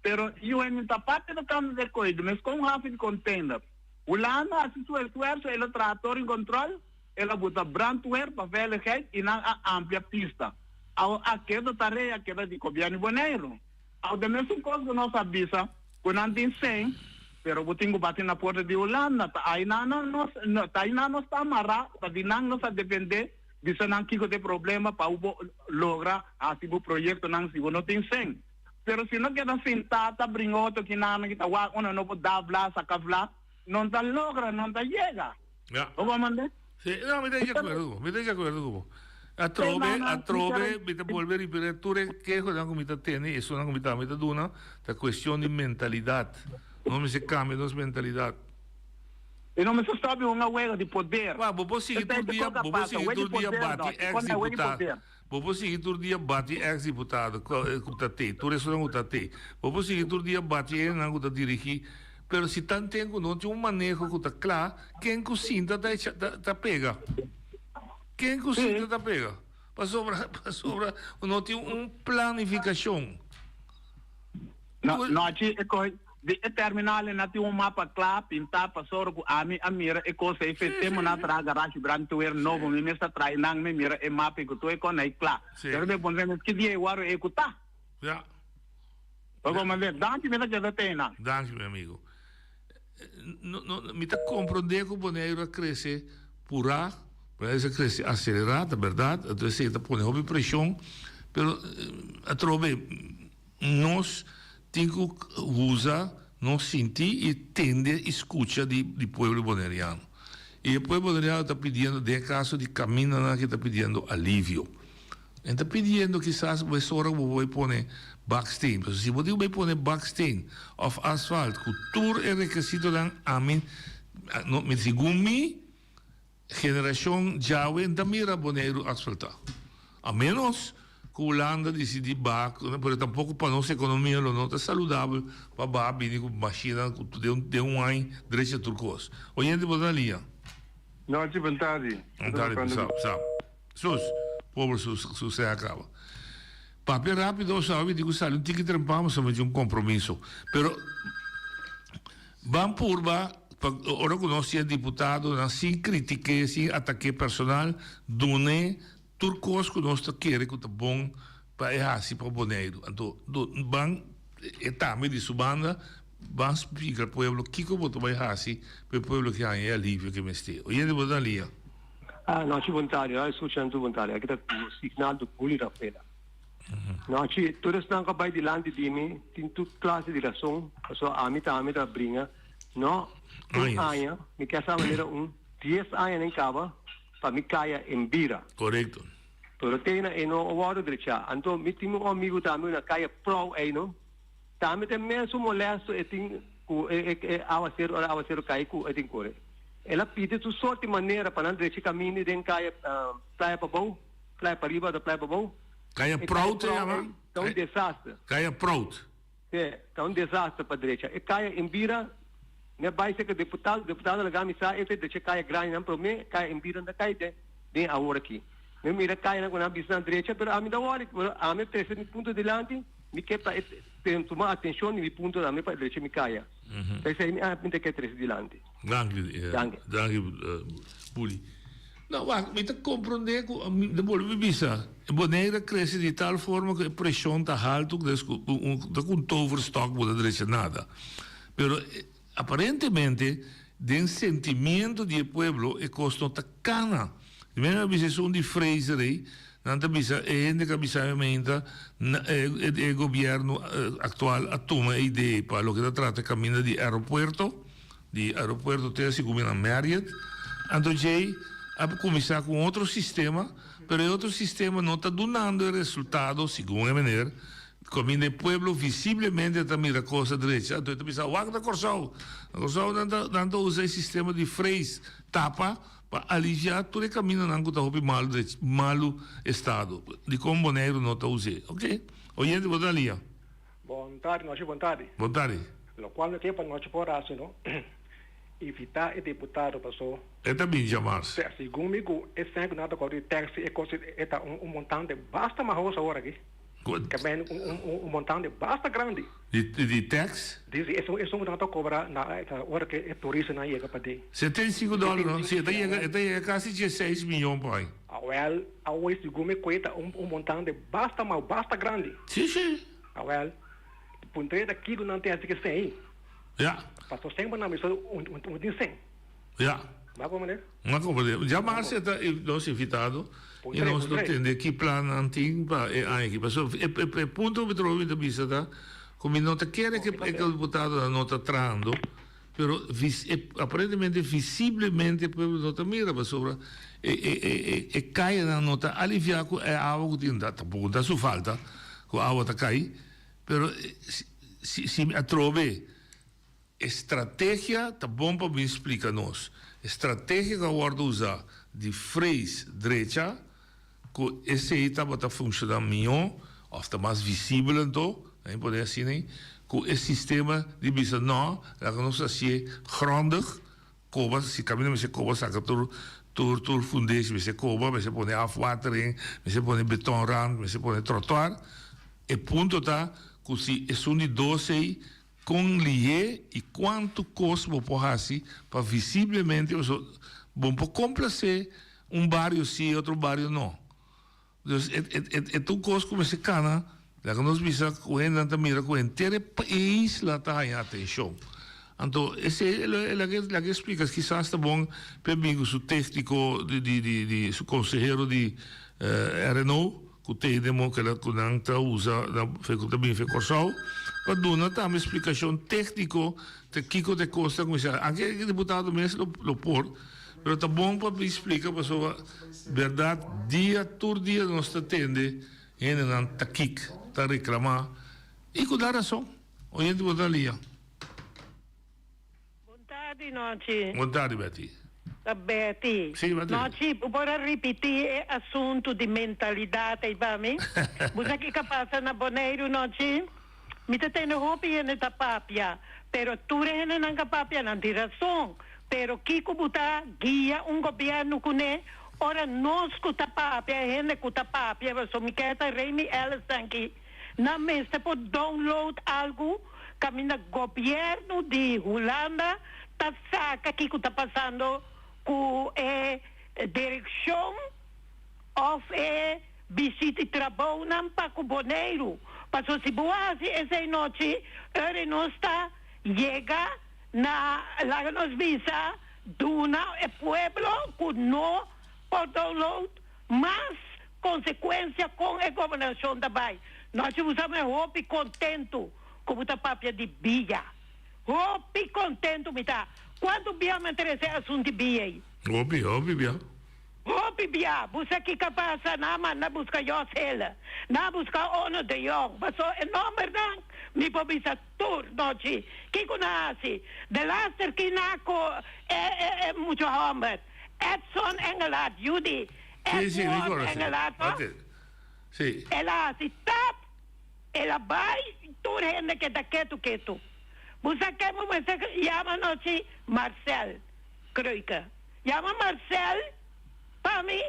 pero eu ainda tá parte do caminho de coisa mas com rápido container o lana se tu esforço ele trator em controle ela bota brandware para veiligheid e não a ampla pista. A queda tarefa queda de governo Bonaire. Ao da mesma coisa que nós sabemos, quando não tem 100, pero eu tenho que bater na porta de Holanda, aí não está amarrado, aí não está depender de se não tem problema para lograr assim o projeto não tem 100. Pero se não queda sentado, abrir outro que não está não pode dar blá, sacar blá, não está logra, não está chega. Vamos mandar?
Sí, no, me estoy de acuerdo. A trove, me te volver a ripetere che una comunità tiene, è una comunità me duna, la questione di mentalità. Non mi si cambia la mentalità.
E non mi si sta una guerra di potere.
Ma può seguire tutti dia batti ex deputato. Può seguire tutti dia batti ex deputato, con te, tu resto non con te. Può seguire tutti dia batti e non con dirigir. Pero se tanto tempo não tem manejo que está claro, quem cozinha tá pega. Quem cozinha tá pega. Para sobra, não tem planificação.
Não, de terminal não tem mapa claro, pintar para sobra a mira e coisa efetiva na garagem brantuer novo, me está traindo me mira e mapa que tu é com aí claro. Quero me pôr que dia eu vou executar.
Já.
Vamos ver, danke me da pena.
Danke meu amigo. Me está compreendendo que o Bonaire cresce pura, parece crescer acelerada, verdade? Então, você está pondo pressão, mas a trove, nós temos que usar no sentí y tende escucha de pueblo boneriano. Y el pueblo boneriano está pidiendo, de caso de camino, que está pidiendo alivio. Está pidiendo quizás, pues ahora voy a poner backsteen. Pero si voy a poner backsteen o asfalto, cultura es requisito dan a mí, no, según mi generación ya en mira bonero asfaltado. A menos que Holanda decide pero tampoco para nuestra economía no está saludable para venir con máquina de un año derecha turcos. Oyente, por ali.
Não, de vontade.
Sabe. Sus, pobre se acaba. Papel rápido, sabe, digo, sale um ticket trampamos sobre um compromisso. Pero, vamos por ora conosce o deputado, sem criticar, sem ataque personal, done turcos que nós queremos que tá bom para errar para o boneiro. Então, van etame de sua banda, van explicar ao povo que como vai errar para o povo que é alívio que me esteja. Hoje de boa dia.
Não, de vontade, eu sou de vontade. Aqui tá o sinal do poli da feira. Não, todos não acabam de lá de mim, tem toda classe de razão, só a mim tá brinca. Não, anos, me quer essa maneira 10 anos nem acaba para me cair em bira.
Correto.
Pero tem no hora direita. Então, me tem um amigo também na caia pro aí não. Também tem mesmo molesto e tem awaser cair com e tem core. Ela pede tu sorte maneira para não deixar caminho de caia praia para bom, praia para riba da praia para bom.
Caia pronto,
é um desastre.
Caia pronto.
É um desastre para direita. E caia em bira. Me vai ser que deputado lá me sai e deixa caia grande não para mim, caia em bira da caia de a hora aqui. Me mira caia na visão direita, pero a mim da hora, a mim precisa de ponto delante, me quer para tomar atenção e ponto da mim para direita me caia. Então a mim tem que ter delante.
Danke, Puli. Não, me está compreender que de bolsa bisa. A boneira cresce de tal forma que a pressão está alta que com toverstock não direita nada. Pero aparentemente, del sentimento del pueblo e costo taccana. Dimena bisogno di Fraser, nanta bisa gente che bisogna il governo attuale attoma idee per lo che tratta cammina di aeroporto te si come a Marriott, anche ha cominciato con altro sistema, però l'altro sistema non sta dando il risultato, secondo me, come nel pueblo visibilmente también la cosa derecha. Entonces pensaba, guarda Corsau dando usa il sistema di freis tapa para aliviar todo il cammino nango ta hopi malu estado. Di con bonero non ta use, ok? Oyente, buon dia.
Buon tardi, noche, buon tardi.
Buon tardi.
Lo qual tempo noche por aço, no? Evitar e deputado passou.
É também chamar-se.
Segundo me, é sempre nada com o taxi é coisa é montante basta uma roça agora aqui. Também montante basta grande.
De tax?
Diz isso não está cobrar na hora que é turista na chega para ter.
$75, não? Se é quase 16 milhões pai.
Awel segundo me cuesta montante basta grande.
Sim.
Awel puntre daqui não tem assim que sem.
Ja.
Passou sempre na missão sem.
Ja.
Vai compreender?
Não compreendo. Jamais está nós invitado e nós não temos que plano antigo para aqui. É ponto que trovo da vista, como não te quer que o deputado não está trando, pero aparentemente visivelmente o povo não está mira para sobre e cai na nota aliviar com a água que tem data, pouco da sua falta, com a água está cai, pero se a trove estratégia tá bom para me explicar nós. Estratégia que agora usar de freis direita, que esse aí está funcionando melhor, ou está mais visível então, nem pode assim nem, que esse sistema de bisa não, que nós assim grondig, coba se caminha me se coba saca tur fundação, me se coba, me se põe afwatering, me se põe beton rand, me se põe trottoir, e ponto tá que se é um de 12 com lié e quanto custa para para visivelmente bom para complacer bairro sim outro bairro não. Então tu custa como se cana lá que nós visa com ainda mira com inteiro país lá tá em atenção. Então esse é que explica que quizás está bom para mim o técnico de su conselheiro de Renault que tem que ela conanta usa na faculdade bem fecorsal para dar também explicação técnico de Kiko de Costa como já aqui o deputado mesmo lo por mas tá bom para explicar para sua verdade dia por dia nós está tende e não tá kik tá reclamar e com dar razão hoje de botar ali
Bontade noite.
Bontade Betty.
Betty.
Sì, Betty.
Noite, vorrei ripetere assunto di mentalità e va me. Busa che passa na Boneiro noite. Mi te tenho hopi e ta papia, pero tu rene non papia non di razão. Pero Kiko buta guia un governo cune ora nós cuta papia rene cuta papia, so mi queta Remy Ellis aqui. Na mesta por download algo caminha governo de Holanda tá saca Kiko tá passando com direção of visita e trabalho não para o Boneiro. Passou se boase essa noite, ele não está chega na lá nos visa duna e pueblo que não pode download, mas consequência com a governação também. Nós usamos hope contento como tá papia de Bia. Hope contento me tá. Quando Bia me interessa assunto de Bia?
Hope Bia.
Hope Bia, você que capaz na busca Josela, na busca Ono de Jong, mas o nome não me pode ser tur noite. Que conhece? De laster que naco é muito homem. Edson Engelhardt, Judy. Edson Engelhardt.
Sim.
Ela se tap, ela vai tur gente que tá quieto. Você quer me chama noite Marcel Kruika. Chama Marcel. Para mim,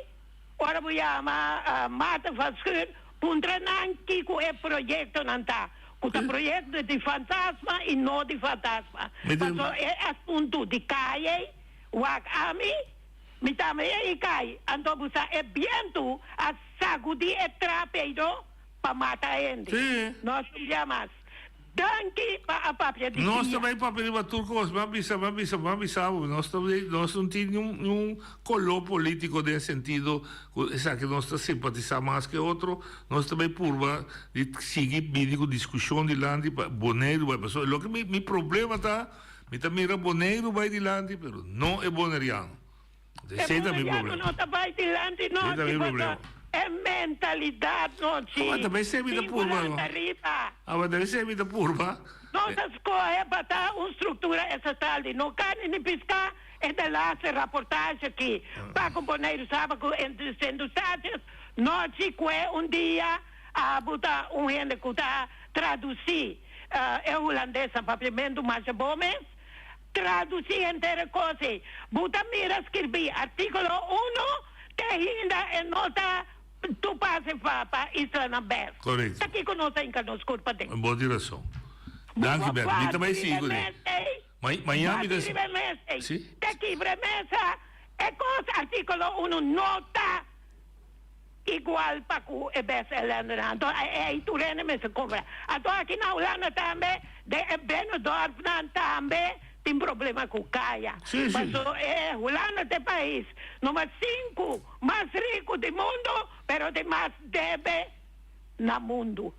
ora vou chamar Marta Vasquer, puntra não que o projeto não está. O projeto de fantasma e não de fantasma. Mas é assunto de caia, o ami, me também é caia. Então você é viento a sacudir e trapeiro para matar ele.
Sim.
Nós chamamos. Danke para a papia de
nós também papel de turcos, mas nós não temos um color político nesse sentido, que nós simpatizamos mais que outro, nós também purva de seguir bem com discussão de lande Boneiro, mas o que meu problema tá, me também era Boneiro vai de lande, mas não é boneriano. Esse é o meu problema.
Não tá vai de lande, não.
Esse é o meu problema.
É mentalidade, não sim.
Mas também se evita purva. Mas também se evita purva.
Nossa escola para dar uma estrutura estatal. Não quer nem piscar, é de lá essa reportagem aqui. Para componer sabe que entre sendo sátios, nós é dia a botar gente que está traduzir é holandês, papiamento, mas bom mesmo. Traduzir inteira coisa. Bota mira escrever artículo 1, que ainda é nota. Tu passa para Isla Nambes.
Correto.
Aqui conosco em Canos Corpa tem.
Boa direção. Danke, Beto. Eu também sigo, né? Miami das...
Sim. Daqui premessa é coisa artículo 1 nota igual para o EBS Holanda. Então, é Turene me se compra. Então, aqui na Holanda também, de Benidorm também, tem problema com caia. Mas é Holanda é país número 5 mais rico do mundo, pero de mais deve no mundo.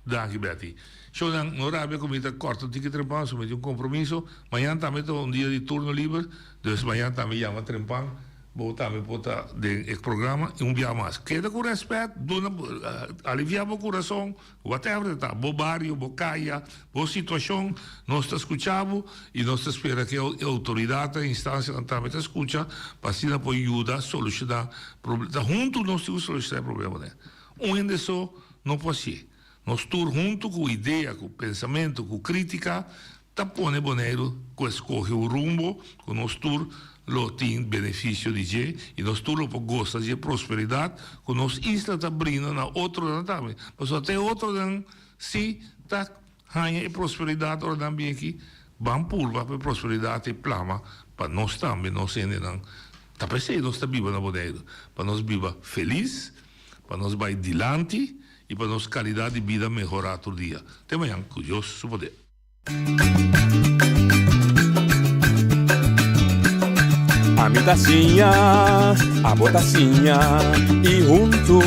Danke, Betty. Zo dan, no hebben we met een korte ticket trempan, zo met een compromiso. Mañana também tem dia de turno livre, dus mañana também chama trempan. Voltamos para o programa e dia mais. Queda com respeito, aliviar o coração, whatever, tá? Bo barrio, bo caia, bo situação, nós te escuchamos e nós esperamos que a autoridade, a instância, também te escucha, para assim apoiar, ajudar, solucionar problemas. Juntos nós temos que solucionar o problema, né? Gente só não pode ser. Nós todos juntos com ideia, com pensamento, com crítica, tá pondo Boneiro, com escolhe o rumbo, com nós todos lo tem benefício de G e nós todos gostamos de prosperidade com nós isla está abrindo na outro também mas até outro dan se tá ganha prosperidade ou também aqui vamos pulvar para prosperidade e plama para nós também nós ainda não tá pensando nós está viva na Boneiro para nós viva feliz para nós vai adiante e para nós qualidade de vida melhorar todo dia até amanhã com Deus seu poder.
a mi tacinha, a botacinha y junto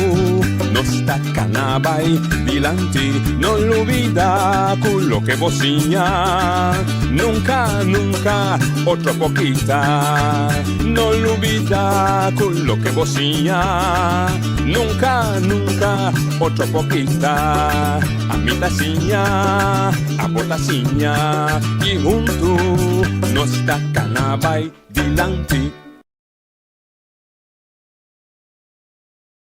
nos tacanabay dilante, no olvida con lo que bocinha, nunca, nunca otro poquita, no olvida con lo que bocinha, nunca, nunca otro poquita, a mi tacinha, a botacinha y junto nos tacanabay dilante.